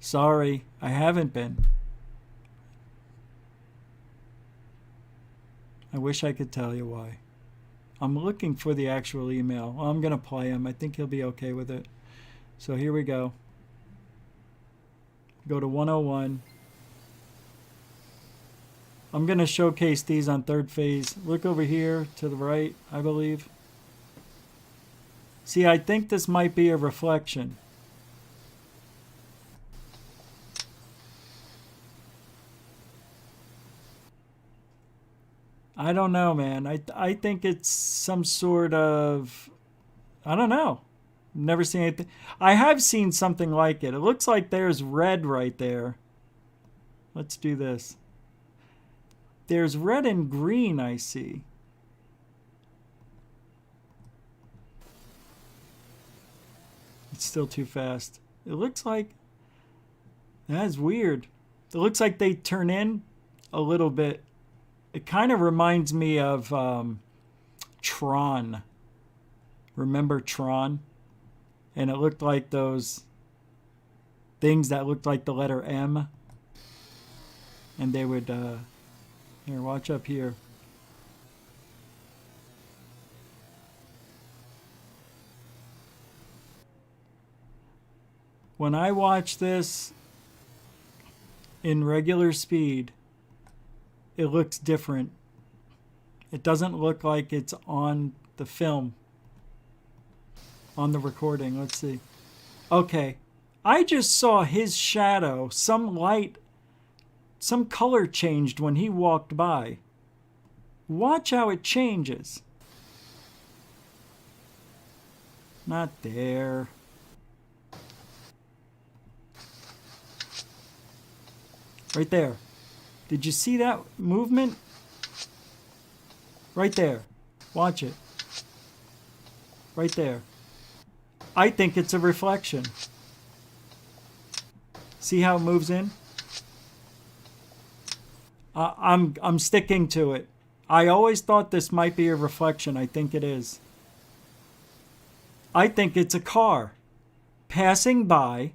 Sorry, I haven't been. I wish I could tell you why. I'm looking for the actual email. Well, I'm going to play him. I think he'll be okay with it. So here we go. Go to 101. I'm going to showcase these on third phase. Look over here to the right, I believe. See, I think this might be a reflection. I don't know, man. I think it's some sort of, I don't know. Never seen anything. I have seen something like it. It looks like there's red right there. Let's do this. There's red and green, I see. It's still too fast. It looks like, that's weird. It looks like they turn in a little bit. It kind of reminds me of Tron. Remember Tron? And it looked like those things that looked like the letter M. And they would, here, watch up here. When I watch this in regular speed, it looks different. It doesn't look like it's on the film, on the recording. Let's see. Okay, I just saw his shadow, some light, some color changed when he walked by. Watch how it changes. Not there. Right there. Did you see that movement? Right there. Watch it. Right there. I think it's a reflection. See how it moves in? I'm sticking to it. I always thought this might be a reflection. I think it is. I think it's a car passing by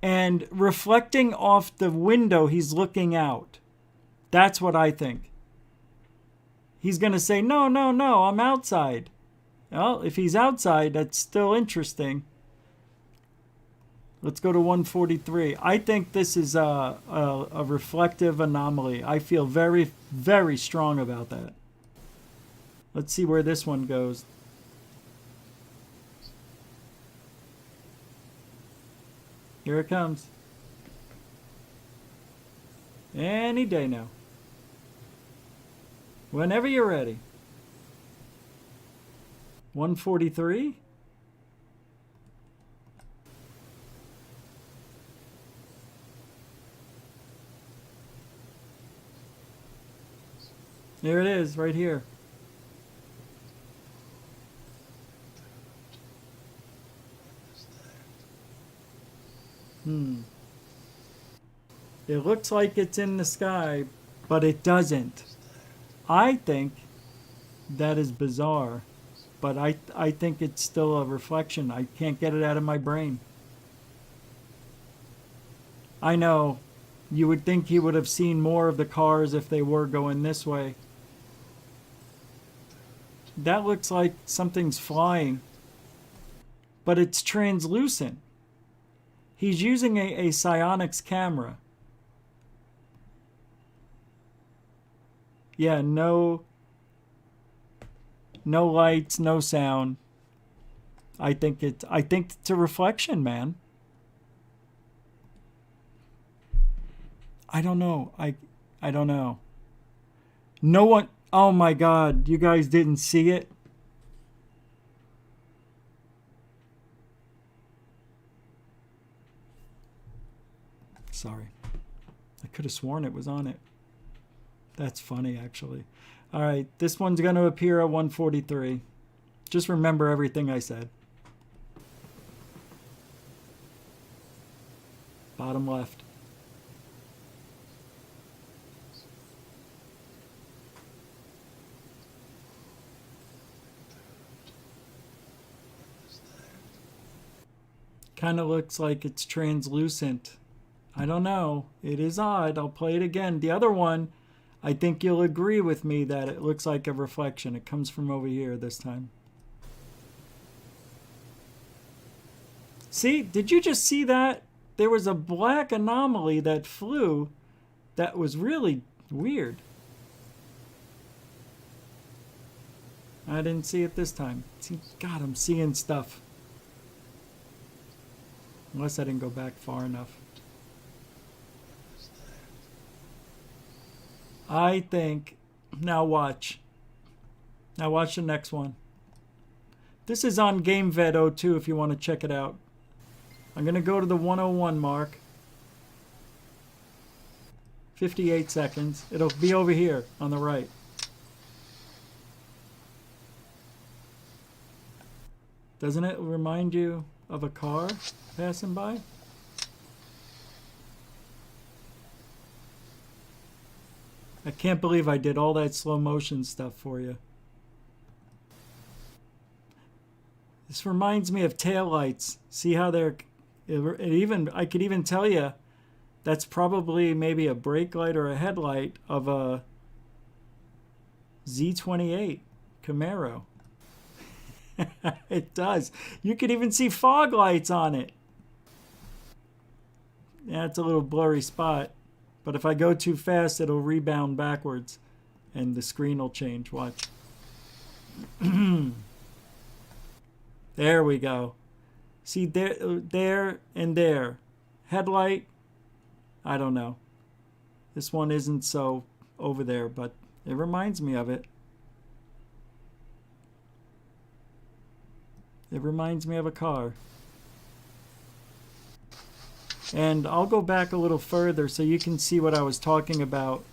and reflecting off the window he's looking out. That's what I think. He's going to say, no, no, no, I'm outside. Well, if he's outside, that's still interesting. Let's go to 143. I think this is a reflective anomaly. I feel very, very strong about that. Let's see where this one goes. Here it comes. Any day now. Whenever you're ready. 143. There it is, right here. It looks like it's in the sky, but it doesn't. I think that is bizarre, but I think it's still a reflection. I can't get it out of my brain. I know you would think he would have seen more of the cars if they were going this way. That looks like something's flying, but it's translucent. He's using a psionics camera. Yeah, no lights, no sound. I think it's a reflection, man. I don't know. I don't know. No one. Oh my God, you guys didn't see it? Sorry. I could have sworn it was on it. That's funny, actually. All right, this one's going to appear at 1:43. Just remember everything I said. Bottom left. Kind of looks like it's translucent. I don't know. It is odd. I'll play it again. The other one, I think you'll agree with me that it looks like a reflection. It comes from over here this time. See, did you just see that? There was a black anomaly that flew that was really weird. I didn't see it this time. See, God, I'm seeing stuff. Unless I didn't go back far enough. I think, now watch. Now watch the next one. This is on GameVed02 if you want to check it out. I'm going to go to the 101 mark. 58 seconds. It'll be over here on the right. Doesn't it remind you of a car passing by? I can't believe I did all that slow motion stuff for you. This reminds me of taillights. See how they're... I could even tell you that's probably maybe a brake light or a headlight of a Z28 Camaro. It does. You could even see fog lights on it. Yeah, it's a little blurry spot. But if I go too fast, it'll rebound backwards. And the screen will change. Watch. There we go. See, there and there. Headlight, I don't know. This one isn't so over there, but it reminds me of it. It reminds me of a car. And I'll go back a little further so you can see what I was talking about.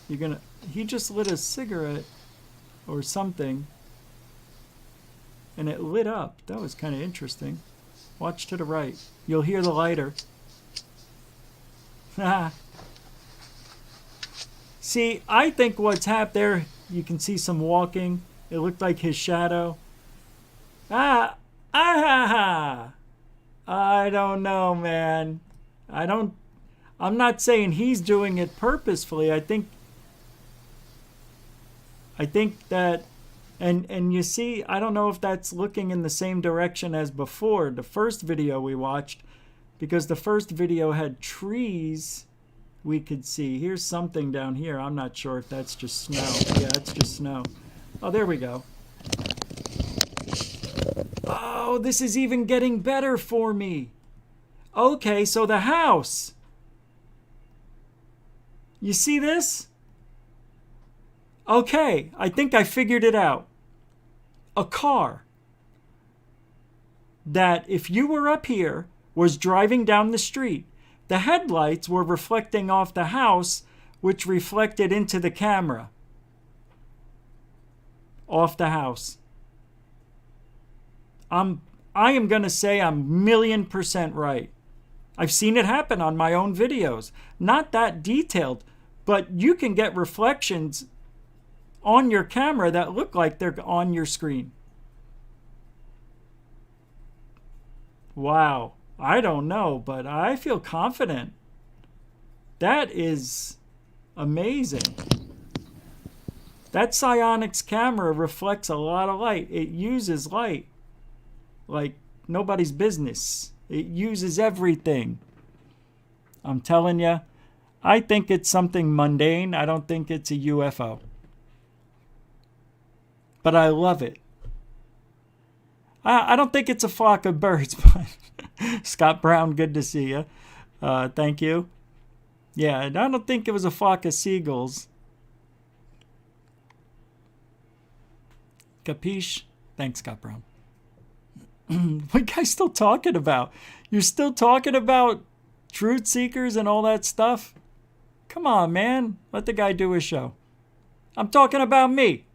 He just lit a cigarette or something. And it lit up. That was kind of interesting. Watch to the right. You'll hear the lighter. See, I think what's happened there, you can see some walking. It looked like his shadow. I don't know, man. I'm not saying he's doing it purposefully. I think that, and you see, I don't know if that's looking in the same direction as before, the first video we watched, because the first video had trees we could see. Here's something down here. I'm not sure if that's just snow. Yeah, it's just snow. Oh, there we go. Oh, this is even getting better for me. Okay, so the house. You see this? Okay, I think I figured it out. A car that, if you were up here, was driving down the street. The headlights were reflecting off the house, which reflected into the camera. Off the house. I am going to say I'm 1,000,000% right. I've seen it happen on my own videos. Not that detailed, but you can get reflections on your camera that look like they're on your screen. Wow. I don't know, but I feel confident. That is amazing. That Psyonix camera reflects a lot of light. It uses light like nobody's business. It uses everything. I'm telling you, I think it's something mundane. I don't think it's a UFO. But I love it. I don't think it's a flock of birds, but Scott Brown, good to see you. Thank you. Yeah, I don't think it was a flock of seagulls. Capiche? Thanks, Scott Brown. What are you guys still talking about? You're still talking about truth seekers and all that stuff? Come on, man. Let the guy do his show. I'm talking about me.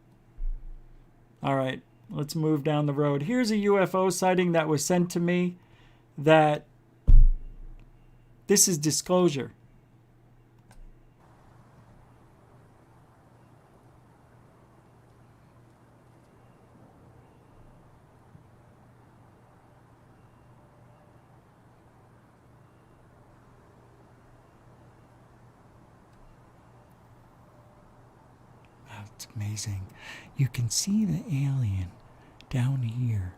All right, let's move down the road. Here's a UFO sighting that was sent to me that this is disclosure. It's amazing. You can see the alien down here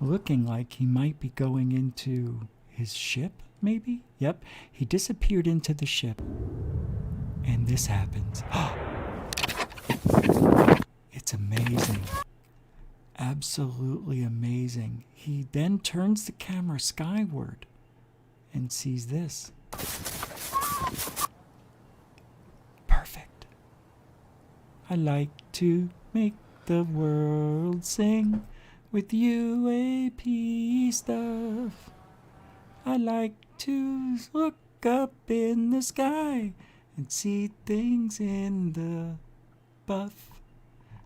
looking like he might be going into his ship, maybe? Yep. He disappeared into the ship. And this happens. It's amazing. Absolutely amazing. He then turns the camera skyward and sees this. Perfect. I like to make the world sing with UAP stuff. I like to look up in the sky and see things in the buff.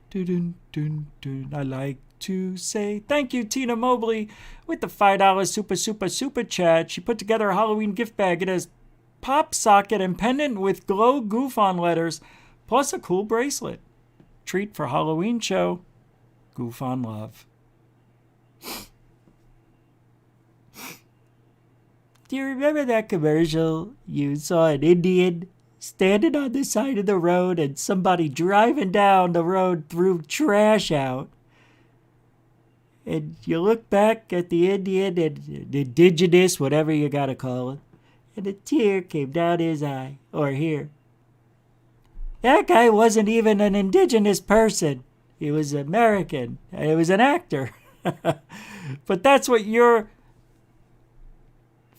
Dun-dun-dun-dun. I like to say thank you, Tina Mobley, with the $5 super chat. She put together a Halloween gift bag. It has pop socket and pendant with glow goof on letters, plus a cool bracelet. Treat for Halloween show. Goof on love. Do you remember that commercial? You saw an Indian standing on the side of the road and somebody driving down the road threw trash out. And you look back at the Indian and the indigenous, whatever you gotta call it, and a tear came down his eye, or here. That guy wasn't even an indigenous person. He was American. He was an actor. But that's what your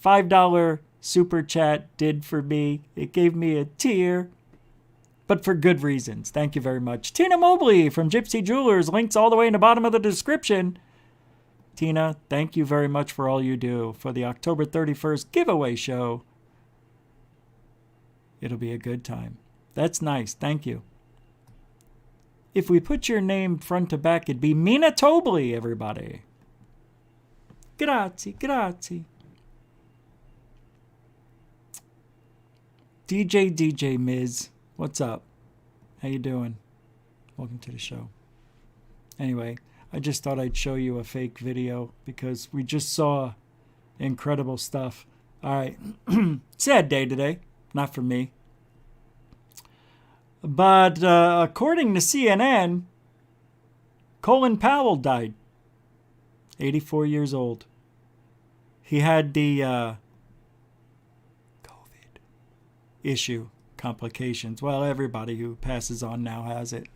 $5 super chat did for me. It gave me a tear, but for good reasons. Thank you very much. Tina Mobley from Gypsy Jewelers. Links all the way in the bottom of the description. Tina, thank you very much for all you do for the October 31st giveaway show. It'll be a good time. That's nice. Thank you. If we put your name front to back, it'd be Mina Tobley, everybody. Grazie, grazie. DJ Miz, what's up? How you doing? Welcome to the show. Anyway, I just thought I'd show you a fake video because we just saw incredible stuff. All right. Sad day today. Not for me. But according to CNN, Colin Powell died. 84 years old. He had the COVID issue, complications. Well, everybody who passes on now has it.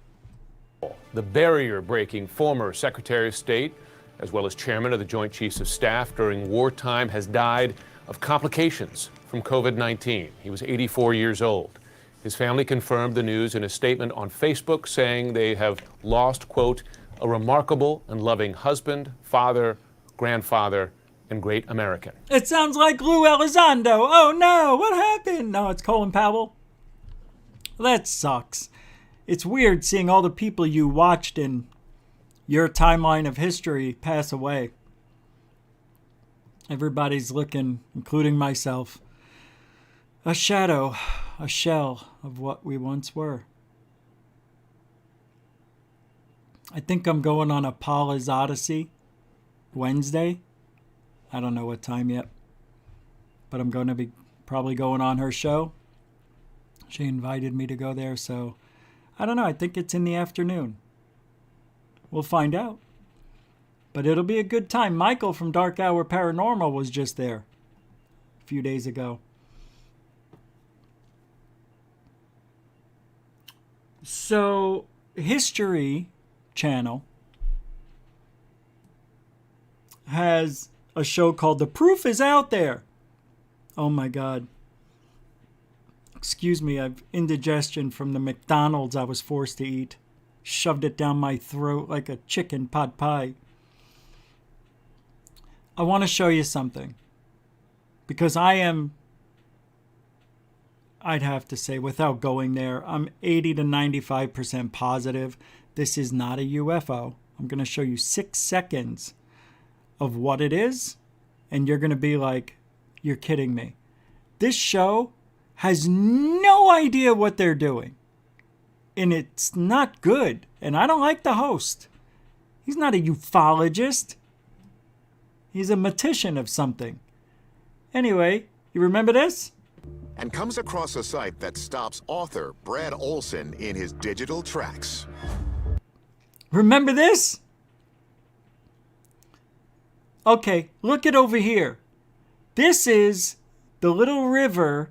The barrier-breaking former Secretary of State, as well as chairman of the Joint Chiefs of Staff during wartime, has died of complications from COVID-19. He was 84 years old. His family confirmed the news in a statement on Facebook, saying they have lost, quote, a remarkable and loving husband, father, grandfather, and great American. It sounds like Lou Elizondo. Oh no, what happened? No, it's Colin Powell. Well, that sucks. It's weird seeing all the people you watched in your timeline of history pass away. Everybody's looking, including myself, a shadow, a shell of what we once were. I think I'm going on a Paula's Odyssey Wednesday. I don't know what time yet, but I'm going to be probably going on her show. She invited me to go there, so I don't know. I think it's in the afternoon. We'll find out. But it'll be a good time. Michael from Dark Hour Paranormal was just there a few days ago. So, History Channel has a show called The Proof is Out There. Oh my God. Excuse me, I've indigestion from the McDonald's I was forced to eat. Shoved it down my throat like a chicken pot pie. I want to show you something. Because I'd have to say, without going there, I'm 80 to 95% positive this is not a UFO. I'm going to show you 6 seconds of what it is, and you're going to be like, you're kidding me. This show has no idea what they're doing. And it's not good. And I don't like the host. He's not a ufologist. He's a matician of something. Anyway, you remember this? And comes across a site that stops author Brad Olson in his digital tracks. Remember this? Okay, look it over here. This is the little river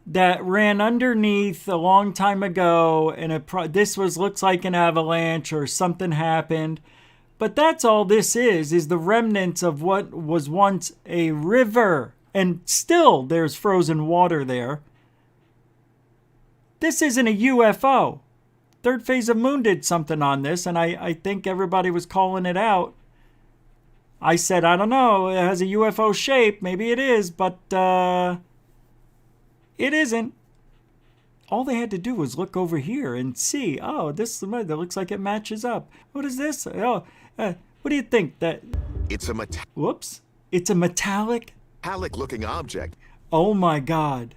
that ran underneath a long time ago, and this looks like an avalanche or something happened. But that's all this is the remnants of what was once a river. And still there's frozen water there. This isn't a UFO. Third Phase of Moon did something on this, and I think everybody was calling it out. I said, I don't know, it has a UFO shape. Maybe it is, but it isn't. All they had to do was look over here and see, oh, this that looks like it matches up. What is this? Oh, what do you think? It's a Whoops. It's a metallic looking object. Oh my God.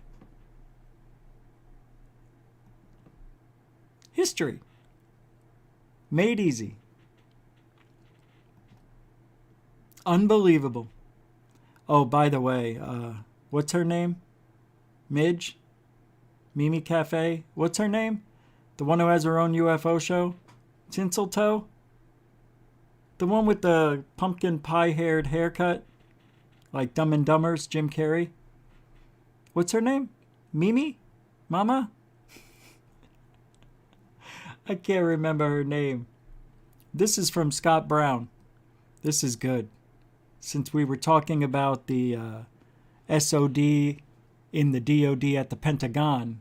History. Made easy. Unbelievable. Oh, by the way, what's her name? Midge? Mimi Cafe? What's her name? The one who has her own UFO show? Tinseltoe? The one with the pumpkin pie-haired haircut? Like Dumb and Dumber's Jim Carrey? What's her name? Mimi? Mama? I can't remember her name. This is from Scott Brown. This is good. Since we were talking about the SOD in the DOD at the Pentagon.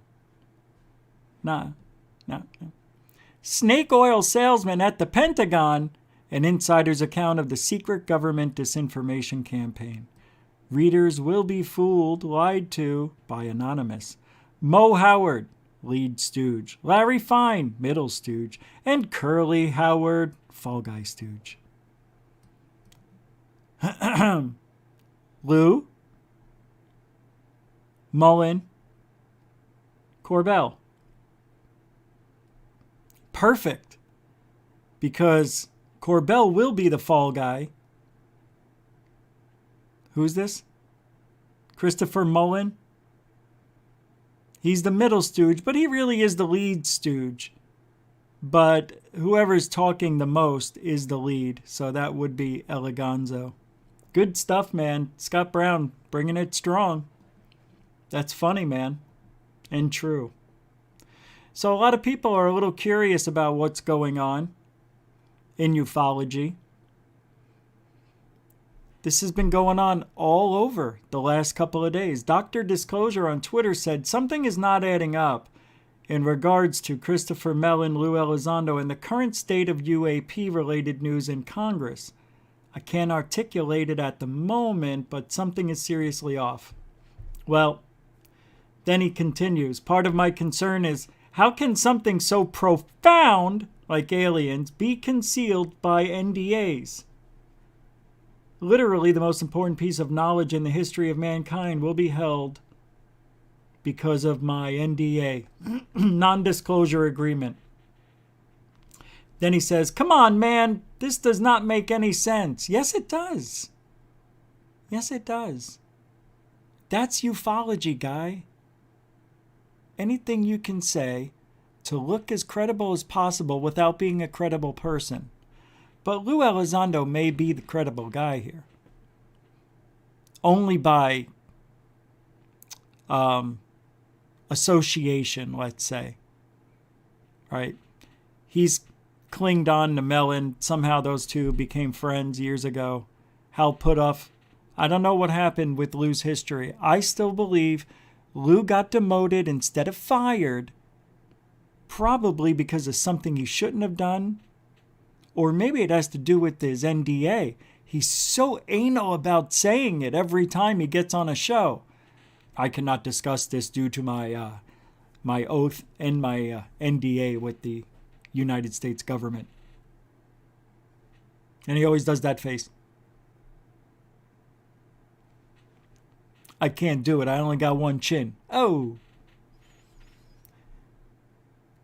No. Snake oil salesman at the Pentagon, an insider's account of the secret government disinformation campaign. Readers will be fooled, lied to by Anonymous. Mo Howard, lead stooge. Larry Fine, middle stooge. And Curly Howard, fall guy stooge. Lou, Mullen, Corbell. Perfect. Because Corbell will be the fall guy. Who's this? Christopher Mullen. He's the middle stooge, but he really is the lead stooge. But whoever's talking the most is the lead, so that would be Eleganzo. Good stuff, man. Scott Brown bringing it strong. That's funny, man. And true. So a lot of people are a little curious about what's going on in ufology. This has been going on all over the last couple of days. Dr. Disclosure on Twitter said something is not adding up in regards to Christopher Mellon, Lou Elizondo, and the current state of UAP-related news in Congress. I can't articulate it at the moment, but something is seriously off. Well, then he continues, part of my concern is, how can something so profound, like aliens, be concealed by NDAs? Literally, the most important piece of knowledge in the history of mankind will be held because of my NDA, non-disclosure agreement. Then he says, come on, man, this does not make any sense. Yes, it does. Yes, it does. That's ufology, guy. Anything you can say to look as credible as possible without being a credible person. But Lou Elizondo may be the credible guy here. Only by association, let's say. right? He's clinged on to Mellon. Somehow those two became friends years ago. Hal Puthoff. I don't know what happened with Lou's history. I still believe Lou got demoted instead of fired, probably because of something he shouldn't have done. Or maybe it has to do with his NDA. He's so anal about saying it every time he gets on a show. I cannot discuss this due to my my oath and my NDA with the United States government. And he always does that face. I can't do it. I only got one chin. Oh.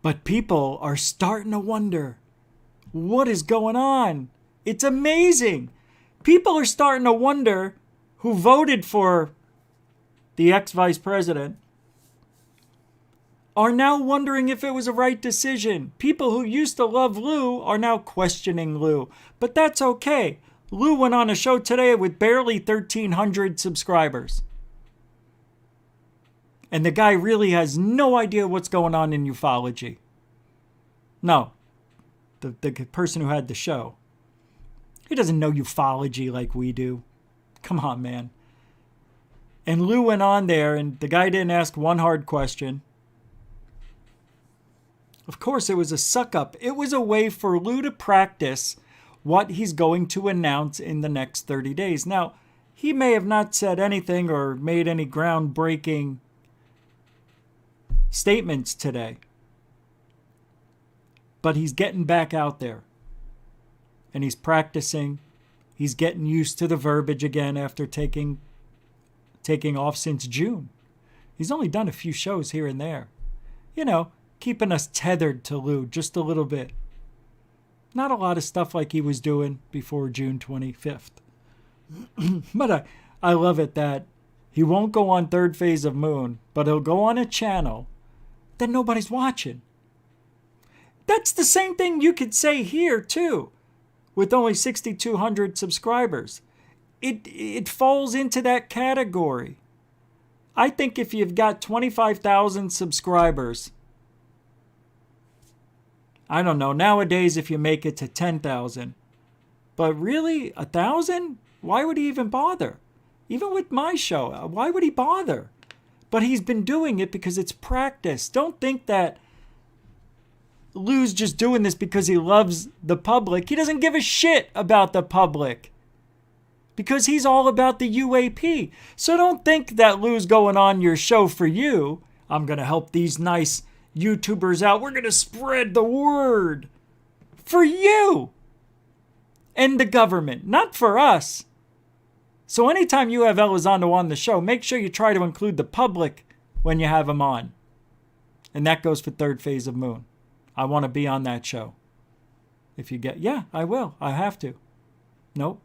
But people are starting to wonder, what is going on? It's amazing. People are starting to wonder who voted for the ex-vice president are now wondering if it was a right decision. People who used to love Lou are now questioning Lou. But that's okay. Lou went on a show today with barely 1,300 subscribers. And the guy really has no idea what's going on in ufology. No. The person who had the show. He doesn't know ufology like we do. Come on, man. And Lou went on there, and the guy didn't ask one hard question. Of course, it was a suck-up. It was a way for Lou to practice what he's going to announce in the next 30 days. Now, he may have not said anything or made any groundbreaking statements today. But he's getting back out there. And he's practicing. He's getting used to the verbiage again after taking off since June. He's only done a few shows here and there. You know, keeping us tethered to Lou just a little bit. Not a lot of stuff like he was doing before June 25th. But I love it that he won't go on Third Phase of Moon, but he'll go on a channel that nobody's watching. That's the same thing you could say here, too, with only 6,200 subscribers. It falls into that category. I think if you've got 25,000 subscribers, I don't know, nowadays if you make it to 10,000, but really, 1,000? Why would he even bother? Even with my show, why would he bother? But he's been doing it because it's practice. Don't think that Lou's just doing this because he loves the public. He doesn't give a shit about the public because he's all about the UAP. So don't think that Lou's going on your show for you. I'm going to help these nice YouTubers out. We're going to spread the word for you and the government, not for us. So anytime you have Elizondo on the show, make sure you try to include the public when you have him on. And that goes for Third Phase of Moon. I want to be on that show. If you get, yeah, I will. I have to. Nope.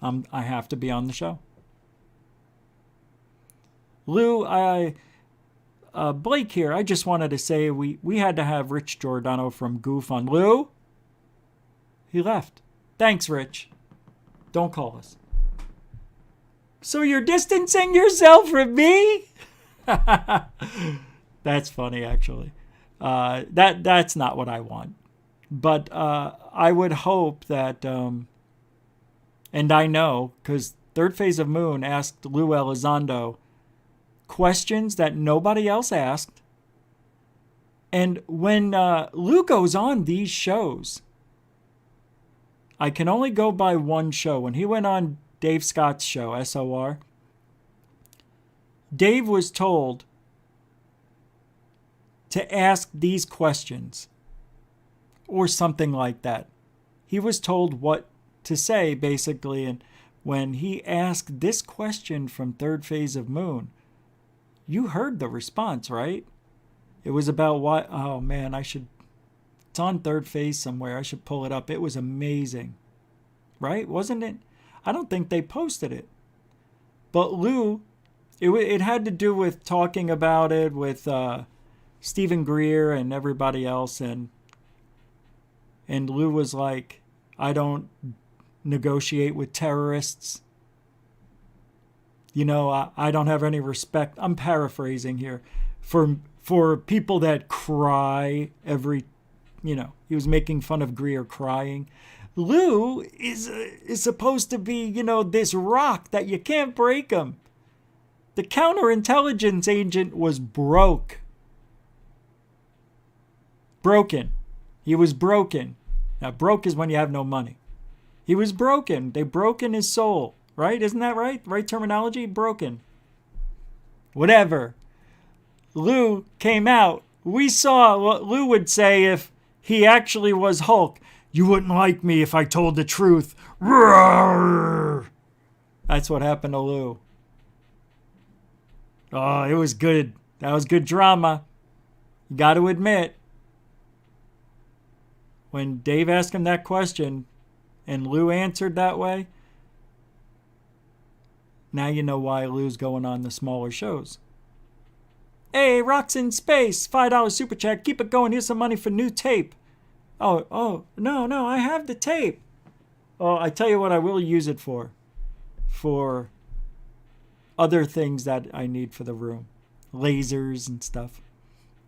I have to be on the show. Lou, Blake here, I just wanted to say we had to have Rich Giordano from Goof on. Lou? He left. Thanks, Rich. Don't call us. So you're distancing yourself from me? That's funny, actually. That's not what I want. But I would hope that, and I know, because Third Phase of Moon asked Lou Elizondo questions that nobody else asked. And when Lou goes on these shows, I can only go by one show. When he went on Dave Scott's show, SOR, Dave was told to ask these questions or something like that. He was told what to say, basically, and when he asked this question from Third Phase of Moon, you heard the response, right? It was about what, oh man, it's on Third Phase somewhere. I should pull it up. It was amazing, right? Wasn't it? I don't think they posted it. But Lou, it had to do with talking about it with Stephen Greer and everybody else, and Lou was like, I don't negotiate with terrorists. You know, I don't have any respect. I'm paraphrasing here. for people that cry every, he was making fun of Greer crying. Lou is supposed to be, this rock that you can't break him. The counterintelligence agent was broken. He was broken. Now, broke is when you have no money. He was broken. They broke in his soul, right? Isn't that right? Right terminology? Broken. Whatever. Lou came out. We saw what Lou would say if he actually was Hulk. You wouldn't like me if I told the truth. Roar! That's what happened to Lou. Oh, it was good. That was good drama. You got to admit. When Dave asked him that question and Lou answered that way, now you know why Lou's going on the smaller shows. Hey, Rocks in Space, $5 super chat. Keep it going. Here's some money for new tape. Oh, no, I have the tape. Oh, I tell you what I will use it for. For other things that I need for the room. Lasers and stuff.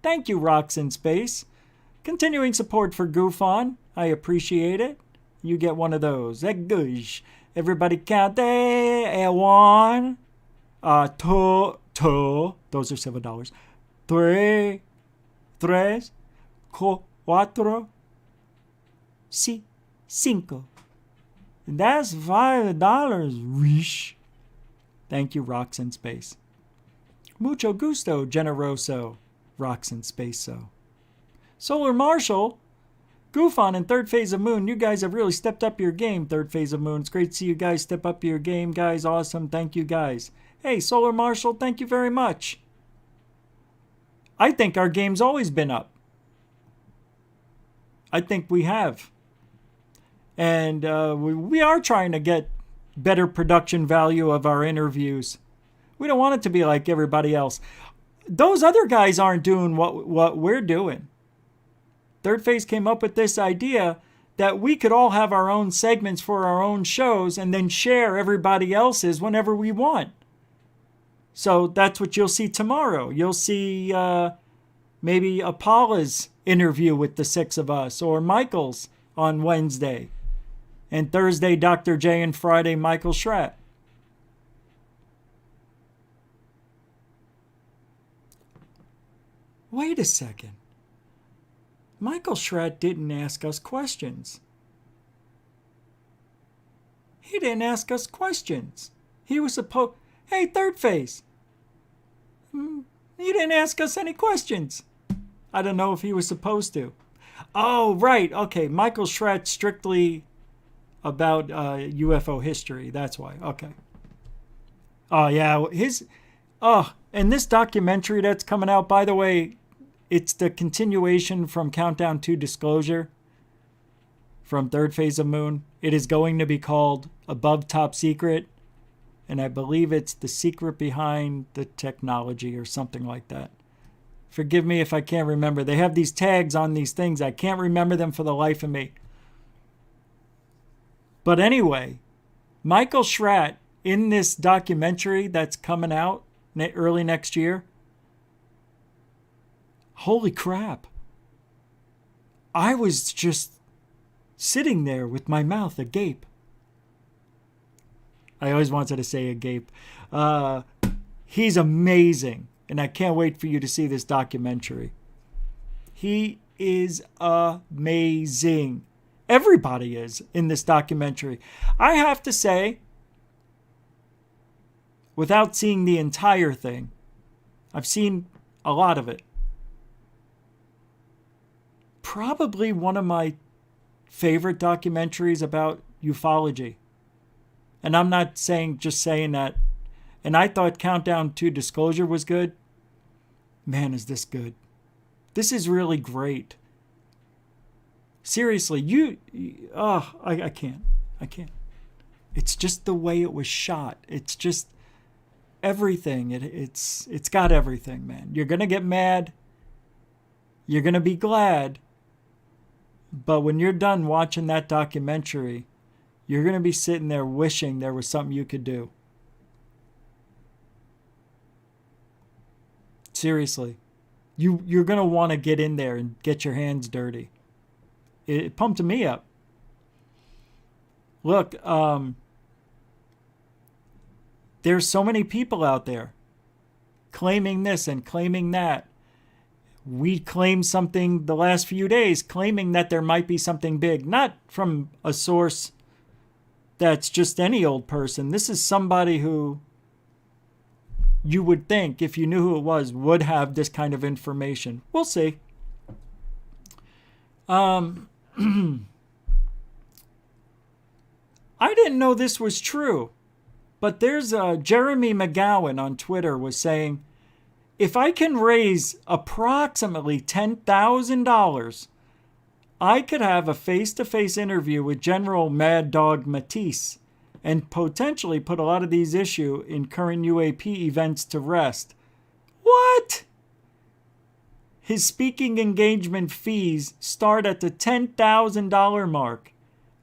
Thank you, Rocks in Space. Continuing support for Goof On. I appreciate it. You get one of those. Gush. Everybody count. 1, 2. Those are $7. 3, 4, 5. That's $5. Rish. Thank you, Rocks in Space. Mucho gusto, generoso. Rocks in Space, so. Solar Marshall. Goof On and Third Phase of Moon. You guys have really stepped up your game, Third Phase of Moon. It's great to see you guys step up your game, guys. Awesome. Thank you, guys. Hey, Solar Marshall, thank you very much. I think our game's always been up. I think we have. And we are trying to get better production value of our interviews. We don't want it to be like everybody else. Those other guys aren't doing what we're doing. Third Phase came up with this idea that we could all have our own segments for our own shows and then share everybody else's whenever we want. So that's what you'll see tomorrow. You'll see maybe Apollo's interview with the 6 of us, or Michael's on Wednesday. And Thursday, Dr. J, and Friday, Michael Schratt. Wait a second. Michael Schratt didn't ask us questions. He didn't ask us questions. He was supposed... Hey, Third Phase. You didn't ask us any questions. I don't know if he was supposed to. Oh, right. Okay, Michael Schratt strictly about UFO history. That's why. Okay. Oh, yeah. And this documentary that's coming out, by the way, it's the continuation from Countdown to Disclosure from Third Phase of Moon. It is going to be called Above Top Secret, and I believe it's The Secret Behind the Technology or something like that. Forgive me if I can't remember. They have these tags on these things. I can't remember them for the life of me. But anyway, Michael Schratt, in this documentary that's coming out early next year, holy crap. I was just sitting there with my mouth agape. I always wanted to say agape. He's amazing, and I can't wait for you to see this documentary. He is amazing. Everybody is in this documentary. I have to say, without seeing the entire thing, I've seen a lot of it. Probably one of my favorite documentaries about ufology. And I'm not just saying that. And I thought Countdown to Disclosure was good. Man, is this good. This is really great. Seriously, I can't. It's just the way it was shot. It's just everything. It's got everything, man. You're going to get mad. You're going to be glad. But when you're done watching that documentary, you're going to be sitting there wishing there was something you could do. Seriously. You're going to want to get in there and get your hands dirty. It pumped me up. Look, there's so many people out there claiming this and claiming that. We claimed something the last few days, claiming that there might be something big, not from a source that's just any old person. This is somebody who you would think, if you knew who it was, would have this kind of information. We'll see. I didn't know this was true, but there's Jeremy McGowan on Twitter was saying, if I can raise approximately $10,000, I could have a face-to-face interview with General Mad Dog Matisse and potentially put a lot of these issues in current UAP events to rest. What? His speaking engagement fees start at the $10,000 mark.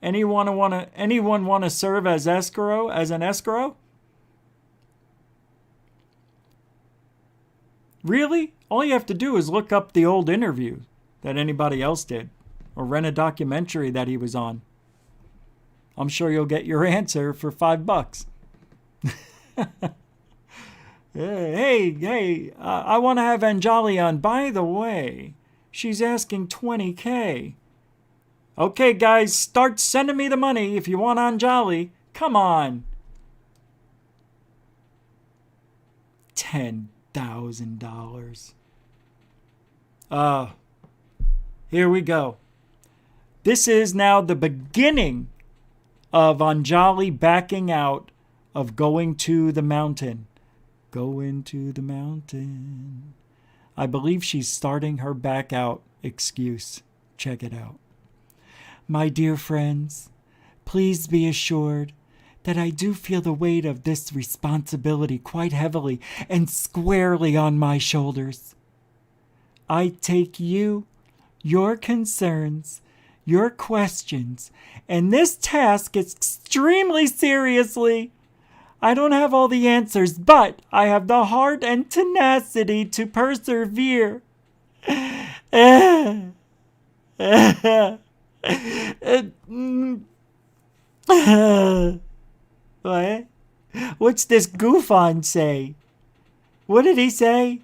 Anyone want to serve as escrow, as an escrow? Really? All you have to do is look up the old interview that anybody else did, or rent a documentary that he was on. I'm sure you'll get your answer for $5. Hey, I want to have Anjali on. By the way, she's asking $20K. Okay, guys, start sending me the money if you want Anjali. Come on. $10,000. Here we go. This is now the beginning of Anjali backing out of going to the mountain. Going to the mountain. I believe she's starting her back out excuse. Check it out. My dear friends, please be assured that I do feel the weight of this responsibility quite heavily and squarely on my shoulders. I take you, your concerns, your questions, and this task extremely seriously. I don't have all the answers, but I have the heart and tenacity to persevere. What? What's this goofon say? What did he say?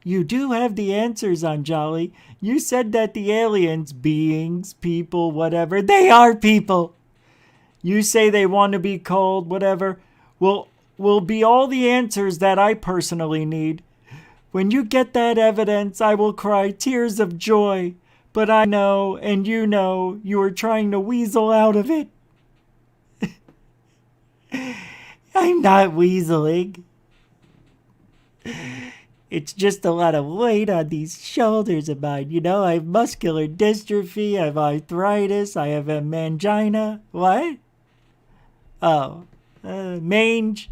You do have the answers, Anjali. You said that the aliens, beings, people, whatever, they are people. You say they want to be called, whatever, will be all the answers that I personally need. When you get that evidence, I will cry tears of joy. But I know, and you know, you are trying to weasel out of it. I'm not weaseling. It's just a lot of weight on these shoulders of mine. You know, I have muscular dystrophy, I have arthritis, I have a mangina. What? Oh, mange.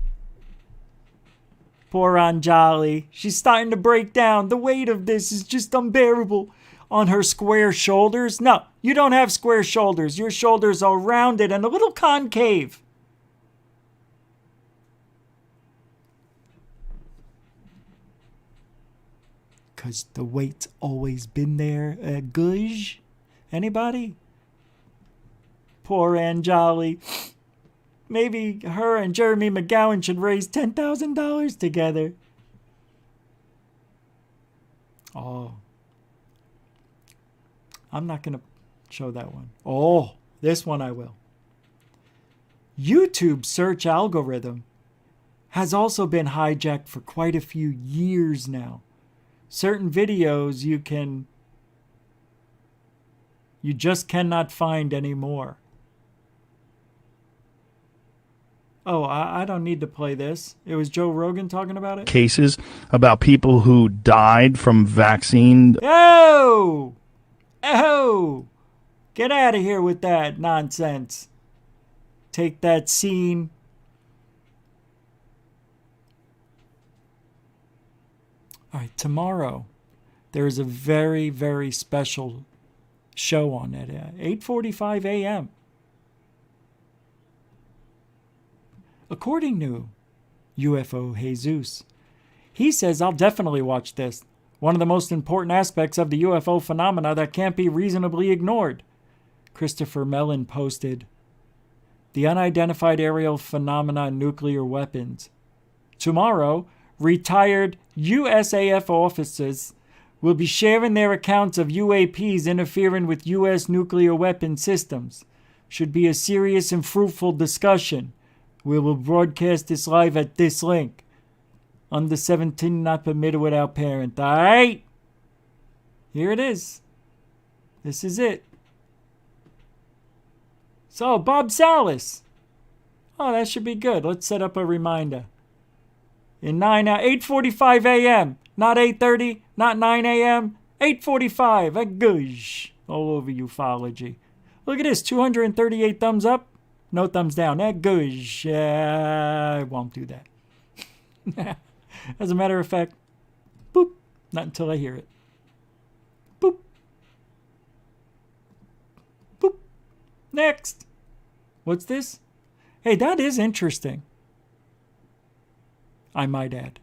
Poor Anjali. She's starting to break down. The weight of this is just unbearable. On her square shoulders? No, you don't have square shoulders. Your shoulders are rounded and a little concave. Because the weight's always been there. Guj? Anybody? Poor Anjali. Maybe her and Jeremy McGowan should raise $10,000 together. Oh. I'm not going to show that one. Oh, this one I will. YouTube's search algorithm has also been hijacked for quite a few years now. Certain videos you just cannot find anymore. Oh, I don't need to play this. It was Joe Rogan talking about it? Cases about people who died from vaccine. Oh! Oh! Get out of here with that nonsense. Take that scene. All right, tomorrow there is a very, very special show on at 8:45 a.m. According to UFO Jesus, He says, I'll definitely watch this. One of the most important aspects of the UFO phenomena that can't be reasonably ignored. Christopher Mellon posted, the unidentified aerial phenomena and nuclear weapons. Tomorrow, retired USAF officers will be sharing their accounts of UAPs interfering with U.S. nuclear weapon systems. Should be a serious and fruitful discussion. We will broadcast this live at this link. Under 17 not permitted without parent. All right? Here it is. This is it. So, Bob Salas. Oh, that should be good. Let's set up a reminder. In 8:45 a.m. Not 8:30, not 9 a.m. 8:45. A goosh. All over ufology. Look at this. 238 thumbs up. No thumbs down. That goosh. I won't do that. As a matter of fact, boop. Not until I hear it. Boop. Boop. Next. What's this? Hey, that is interesting. I might add.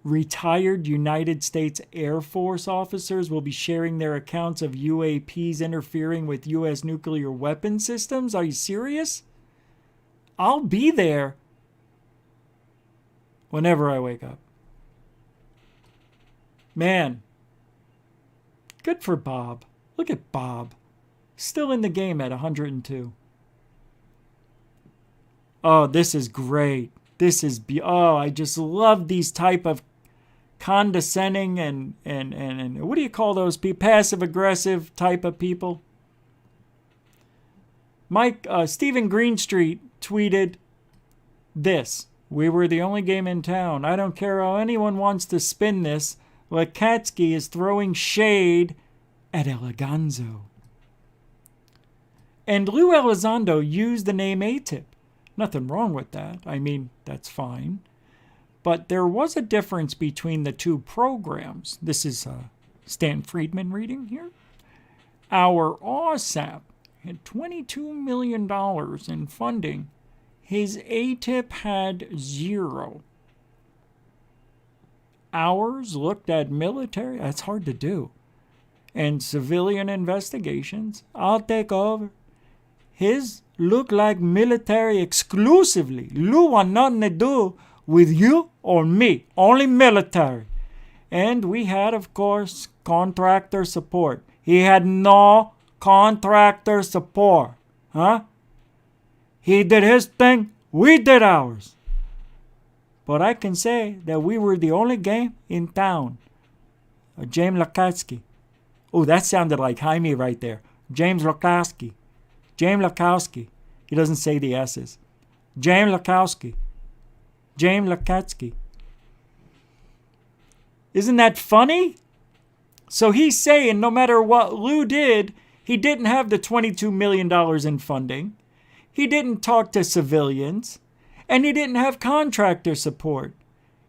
Retired United States Air Force officers will be sharing their accounts of UAPs interfering with U.S. nuclear weapon systems. Are you serious? I'll be there whenever I wake up. Man, good for Bob. Look at Bob. Still in the game at 102. Oh, this is great. This is, I just love these type of condescending and what do you call those people? Passive-aggressive type of people. Stephen Greenstreet tweeted this. We were the only game in town. I don't care how anyone wants to spin this. Lakatsky is throwing shade at Eleganzo. And Lou Elizondo used the name ATIP. Nothing wrong with that. I mean, that's fine. But there was a difference between the two programs. This is Stan Friedman reading here. Our OSAP had $22 million in funding. His ATIP had 0. Ours looked at military. That's hard to do. And civilian investigations. I'll take over. His looked like military exclusively. Lou want nothing to do with you or me. Only military. And we had, of course, contractor support. He had no contractor support. Huh? He did his thing. We did ours. But I can say that we were the only game in town. James Lakatsky. Oh, that sounded like Jaime right there. James Lakatsky. James Lakowski. He doesn't say the S's. James Lakowski. James Lakatsky. Isn't that funny? So he's saying no matter what Lou did, he didn't have the $22 million in funding. He didn't talk to civilians. And he didn't have contractor support.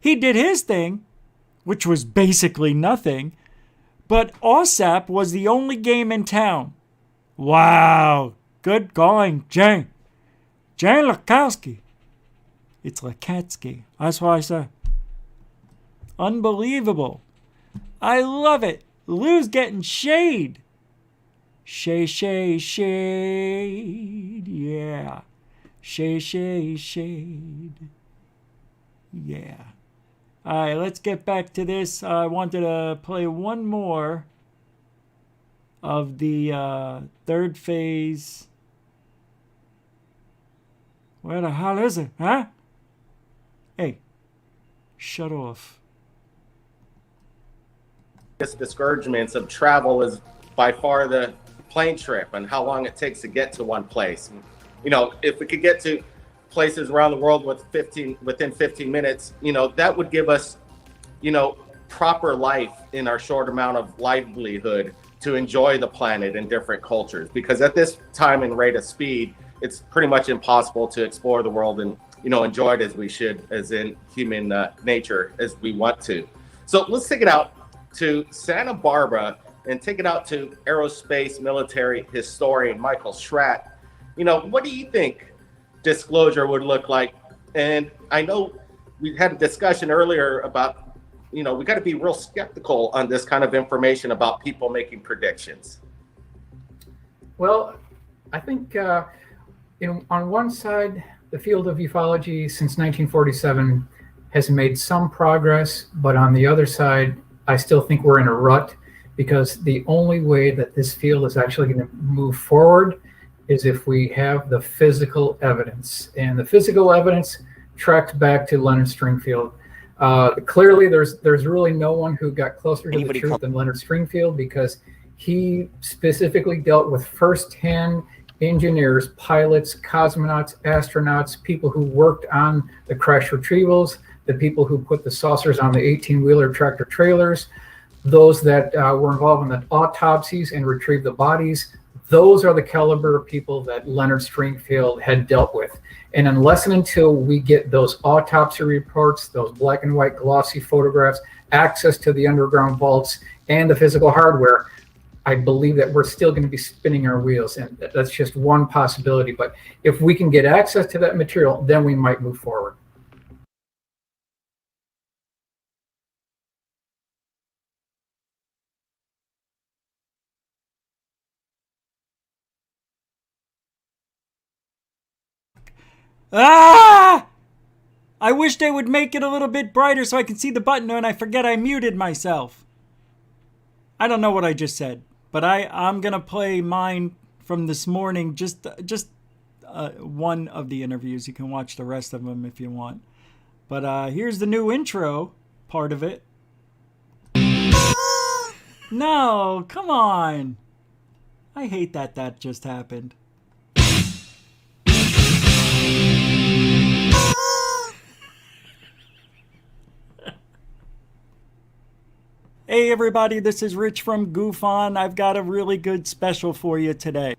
He did his thing, which was basically nothing. But OSAP was the only game in town. Wow. Good going, Jane. Jane Lakowski. It's Lakatsky. That's why I say. Unbelievable. I love it. Lou's getting shade. Shade. Yeah. Shade. Yeah. All right, let's get back to this. I wanted to play one more of the third phase. Where the hell is it, huh? Hey, shut off. Discouragements of travel is by far the plane trip and how long it takes to get to one place. You know, if we could get to places around the world within 15 minutes, you know, that would give us, you know, proper life in our short amount of livelihood to enjoy the planet and different cultures. Because at this time and rate of speed, it's pretty much impossible to explore the world and, you know, enjoy it as we should, as in human nature, as we want to. So let's take it out to Santa Barbara and take it out to aerospace military historian Michael Schratt. You know, what do you think disclosure would look like? And I know we had a discussion earlier about, we got to be real skeptical on this kind of information about people making predictions. Well, I think on one side, the field of ufology since 1947 has made some progress, but on the other side, I still think we're in a rut, because the only way that this field is actually going to move forward is if we have the physical evidence. And the physical evidence tracks back to Leonard Stringfield. Clearly, there's really no one who got closer to the truth than Leonard Stringfield, because he specifically dealt with firsthand engineers, pilots, cosmonauts, astronauts, people who worked on the crash retrievals, the people who put the saucers on the 18-wheeler tractor trailers, those that were involved in the autopsies and retrieved the bodies. Those are the caliber of people that Leonard Stringfield had dealt with. And unless and until we get those autopsy reports, those black and white glossy photographs, access to the underground vaults and the physical hardware, I believe that we're still going to be spinning our wheels. And that's just one possibility. But if we can get access to that material, then we might move forward. Ah! I wish they would make it a little bit brighter so I can see the button, and I forget I muted myself. I don't know what I just said, but I'm gonna play mine from this morning. Just one of the interviews. You can watch the rest of them if you want. But here's the new intro part of it. No, come on. I hate that just happened. Hey everybody, this is Rich from Goof On. I've got a really good special for you today.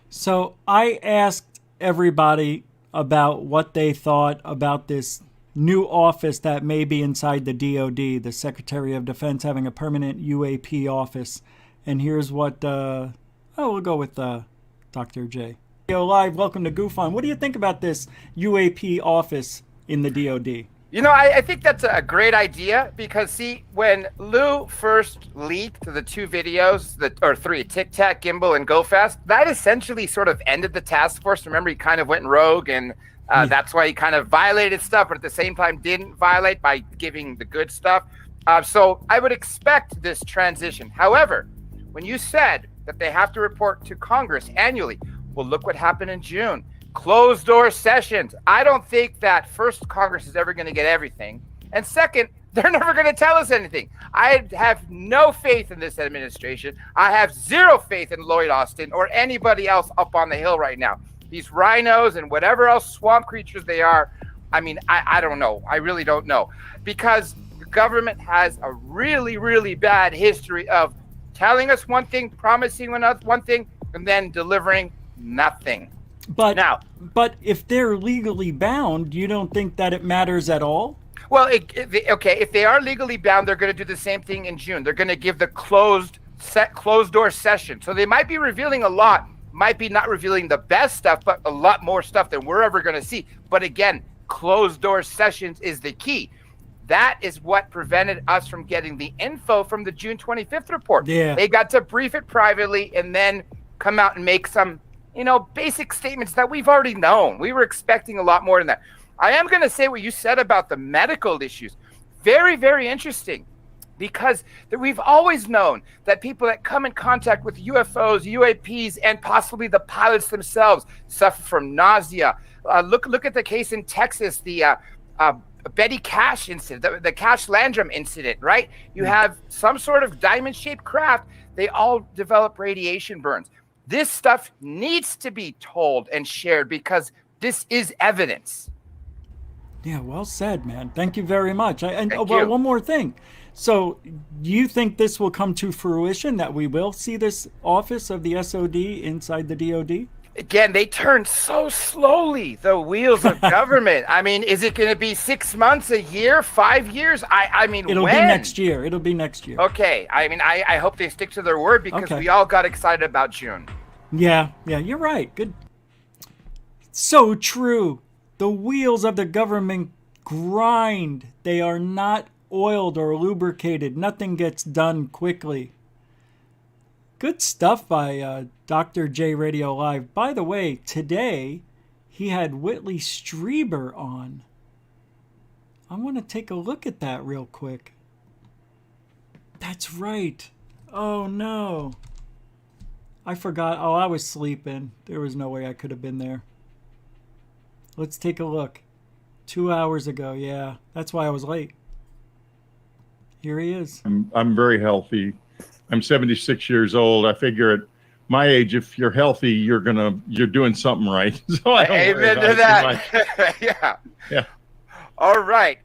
So I asked everybody about what they thought about this new office that may be inside the DoD, the Secretary of Defense having a permanent UAP office. And here's what, we'll go with Dr. J. Yo, live, welcome to Goof On. What do you think about this UAP office in the DoD? I think that's a great idea, because see, when Lou first leaked the two videos, or three, Tic Tac, Gimbal, and Go Fast, that essentially sort of ended the task force. Remember, he kind of went rogue, and that's why he kind of violated stuff, but at the same time didn't violate by giving the good stuff. So I would expect this transition. However, when you said that they have to report to Congress annually, well, look what happened in June. Closed door sessions. I don't think that first, Congress is ever going to get everything, and second, they're never going to tell us anything. I have no faith in this administration. I have zero faith in Lloyd Austin or anybody else up on the Hill right now. These rhinos and whatever else swamp creatures they are, I don't know. I really don't know, because the government has a really, really bad history of telling us one thing, promising one thing, and then delivering nothing. But if they're legally bound, you don't think that it matters at all? Well, okay, if they are legally bound, they're going to do the same thing in June. They're going to give the closed door session. So they might be revealing a lot, might be not revealing the best stuff, but a lot more stuff than we're ever going to see. But again, closed door sessions is the key. That is what prevented us from getting the info from the June 25th report. Yeah. They got to brief it privately and then come out and make some basic statements that we've already known. We were expecting a lot more than that. I am going to say what you said about the medical issues. Very, very interesting, because we've always known that people that come in contact with UFOs, UAPs, and possibly the pilots themselves suffer from nausea. Look at the case in Texas, the Betty Cash incident, the Cash Landrum incident, right? You have some sort of diamond-shaped craft. They all develop radiation burns. This stuff needs to be told and shared, because this is evidence. Yeah, well said, man. Thank you very much. Thank you. One more thing. So you think this will come to fruition, that we will see this office of the SOD inside the DoD? Again, they turn so slowly, the wheels of government. Is it going to be 6 months, a year, 5 years? It'll when? be next year. It'll be next year. Okay. I hope they stick to their word, because we all got excited about June. Yeah, you're right. Good. So true. The wheels of the government grind. They are not oiled or lubricated. Nothing gets done quickly. Good stuff by Dr. J Radio Live. By the way, today he had Whitley Strieber on. I want to take a look at that real quick. That's right. Oh no. I forgot. Oh, I was sleeping. There was no way I could have been there. Let's take a look. 2 hours ago. Yeah, that's why I was late. Here he is. I'm very healthy. I'm 76 years old. I figure at my age, if you're healthy, you're doing something right. So I don't worry Amen about to it that. too much. Yeah. All right.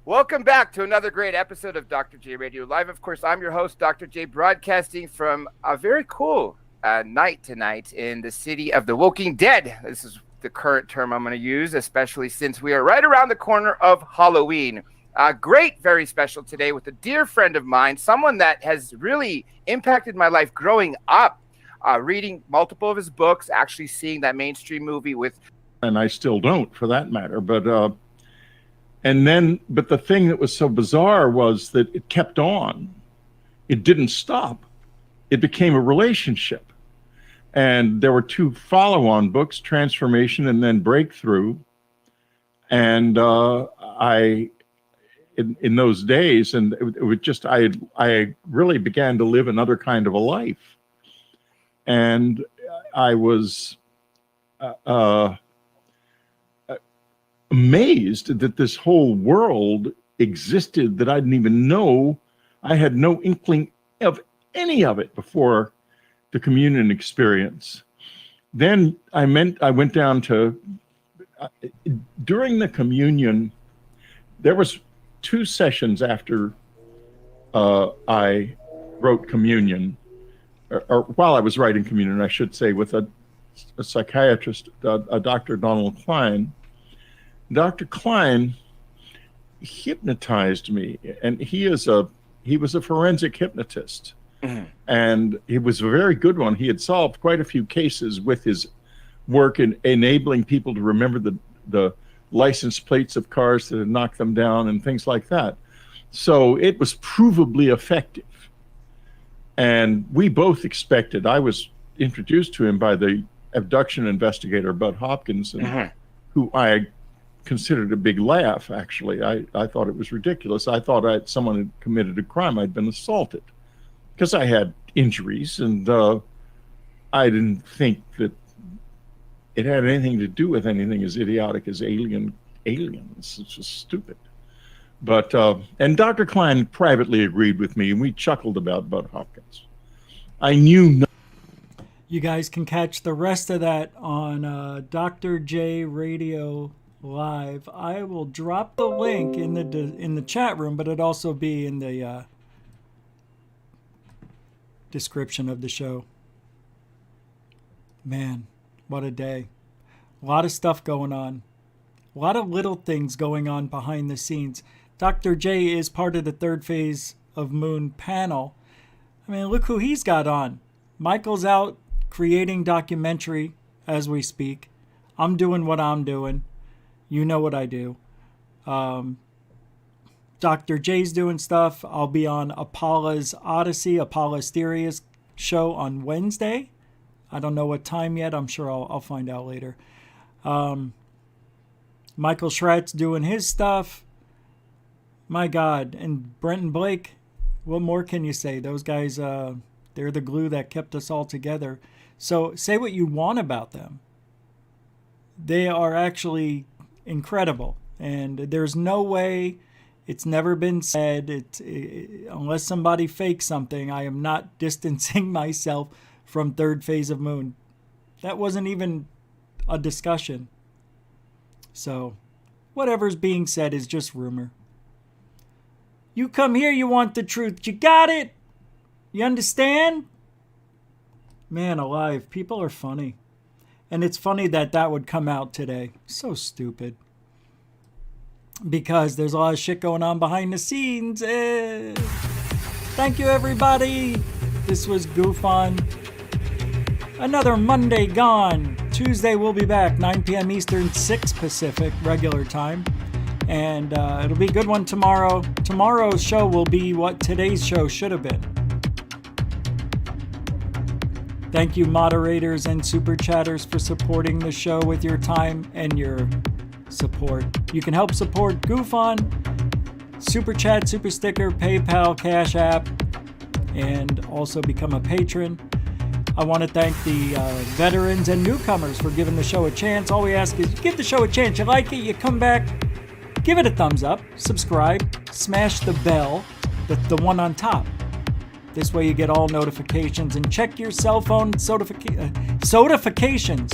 Welcome back to another great episode of Dr. J Radio Live. Of course, I'm your host, Dr. J, broadcasting from a very cool night tonight in the city of the Walking Dead. This is the current term I'm going to use, especially since we are right around the corner of Halloween. Great, very special today with a dear friend of mine, someone that has really impacted my life growing up, reading multiple of his books, actually seeing that mainstream movie with... And I still don't, for that matter. But the thing that was so bizarre was that it kept on. It didn't stop. It became a relationship. And there were 2 follow-on books, Transformation and then Breakthrough. And in those days, and it was just, I really began to live another kind of a life. And I was amazed that this whole world existed that I didn't even know. I had no inkling of any of it before the communion experience. Then I went down to, during the communion, there was 2 sessions after I wrote communion, or while I was writing communion, I should say, with a psychiatrist, Dr. Donald Klein. Dr. Klein hypnotized me, and he was a forensic hypnotist. Mm-hmm. And he was a very good one. He had solved quite a few cases with his work in enabling people to remember the license plates of cars that had knocked them down and things like that. So it was provably effective. And we both expected, I was introduced to him by the abduction investigator, Bud Hopkins, and who I considered a big laugh, actually. I thought it was ridiculous. I thought someone had committed a crime. I'd been assaulted because I had injuries, and I didn't think that it had anything to do with anything as idiotic as aliens. It's just stupid. But, and Dr. Klein privately agreed with me, and we chuckled about Bud Hopkins. I knew. You guys can catch the rest of that on Dr. J Radio Live. I will drop the link in the chat room, but it'll also be in the description of the show. Man, what a day. A lot of stuff going on. A lot of little things going on behind the scenes. Dr. J is part of the Third Phase of Moon panel. I mean, look who he's got on. Michael's out creating documentary as we speak. I'm doing what I'm doing. You know what I do. Dr. J's doing stuff. I'll be on Apollo's Odyssey, Apollo's Theories show on Wednesday. I don't know what time yet. I'm sure I'll find out later. Michael Schratt's doing his stuff. My God. And Brent and Blake, what more can you say? Those guys, they're the glue that kept us all together. So say what you want about them. They are actually incredible. And there's no way, it's never been said, unless somebody fakes something, I am not distancing myself from Third Phase of Moon. That wasn't even a discussion. So, whatever's being said is just rumor. You come here, you want the truth. You got it? You understand? Man alive, people are funny. And it's funny that would come out today. So stupid. Because there's a lot of shit going on behind the scenes. Thank you, everybody. This was Goof On. Another Monday gone. Tuesday we'll be back, 9 p.m. Eastern, 6 Pacific, regular time. And it'll be a good one tomorrow. Tomorrow's show will be what today's show should have been. Thank you, moderators and super chatters, for supporting the show with your time and your support. You can help support GoofOn, Super Chat, Super Sticker, PayPal, Cash App, and also become a patron. I want to thank the veterans and newcomers for giving the show a chance. All we ask is you give the show a chance. You like it, you come back, give it a thumbs up, subscribe, smash the bell, the one on top. This way you get all notifications, and check your cell phone certifications.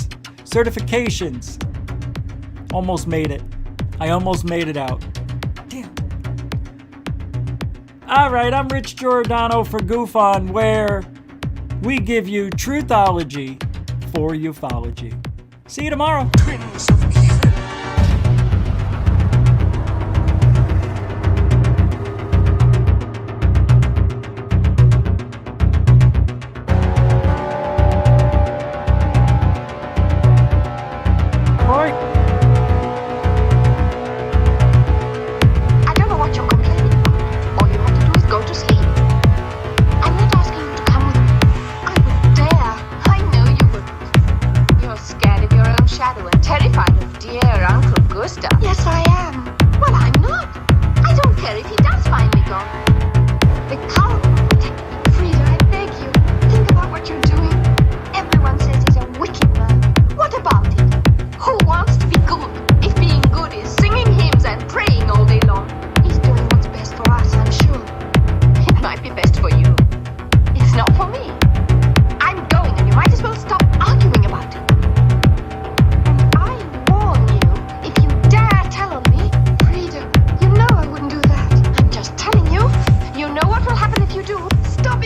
Almost made it. I almost made it out. Damn. All right, I'm Rich Giordano for GoofOn, where we give you truthology for ufology. See you tomorrow. I don't know what you're complaining about. All you have to do is go to sleep. I'm not asking you to come with me. I would dare. I know you would. You're scared of your own shadow and terrified of dear Uncle Gustav. Yes, I am. Well, I'm not. I don't care if he does find me gone. The coward. Frida, I beg you. Think about what you're doing. Everyone says he's a wicked man. What about it? Who wants to be good if being good is singing hymns and praying all day long? He's doing what's best for us, I'm sure. It might be best for you. It's not for me. I'm going, and you might as well stop arguing about it. And I warn you, if you dare tell on me, Frida, you know I wouldn't do that. I'm just telling you. You know what will happen if you do. Stop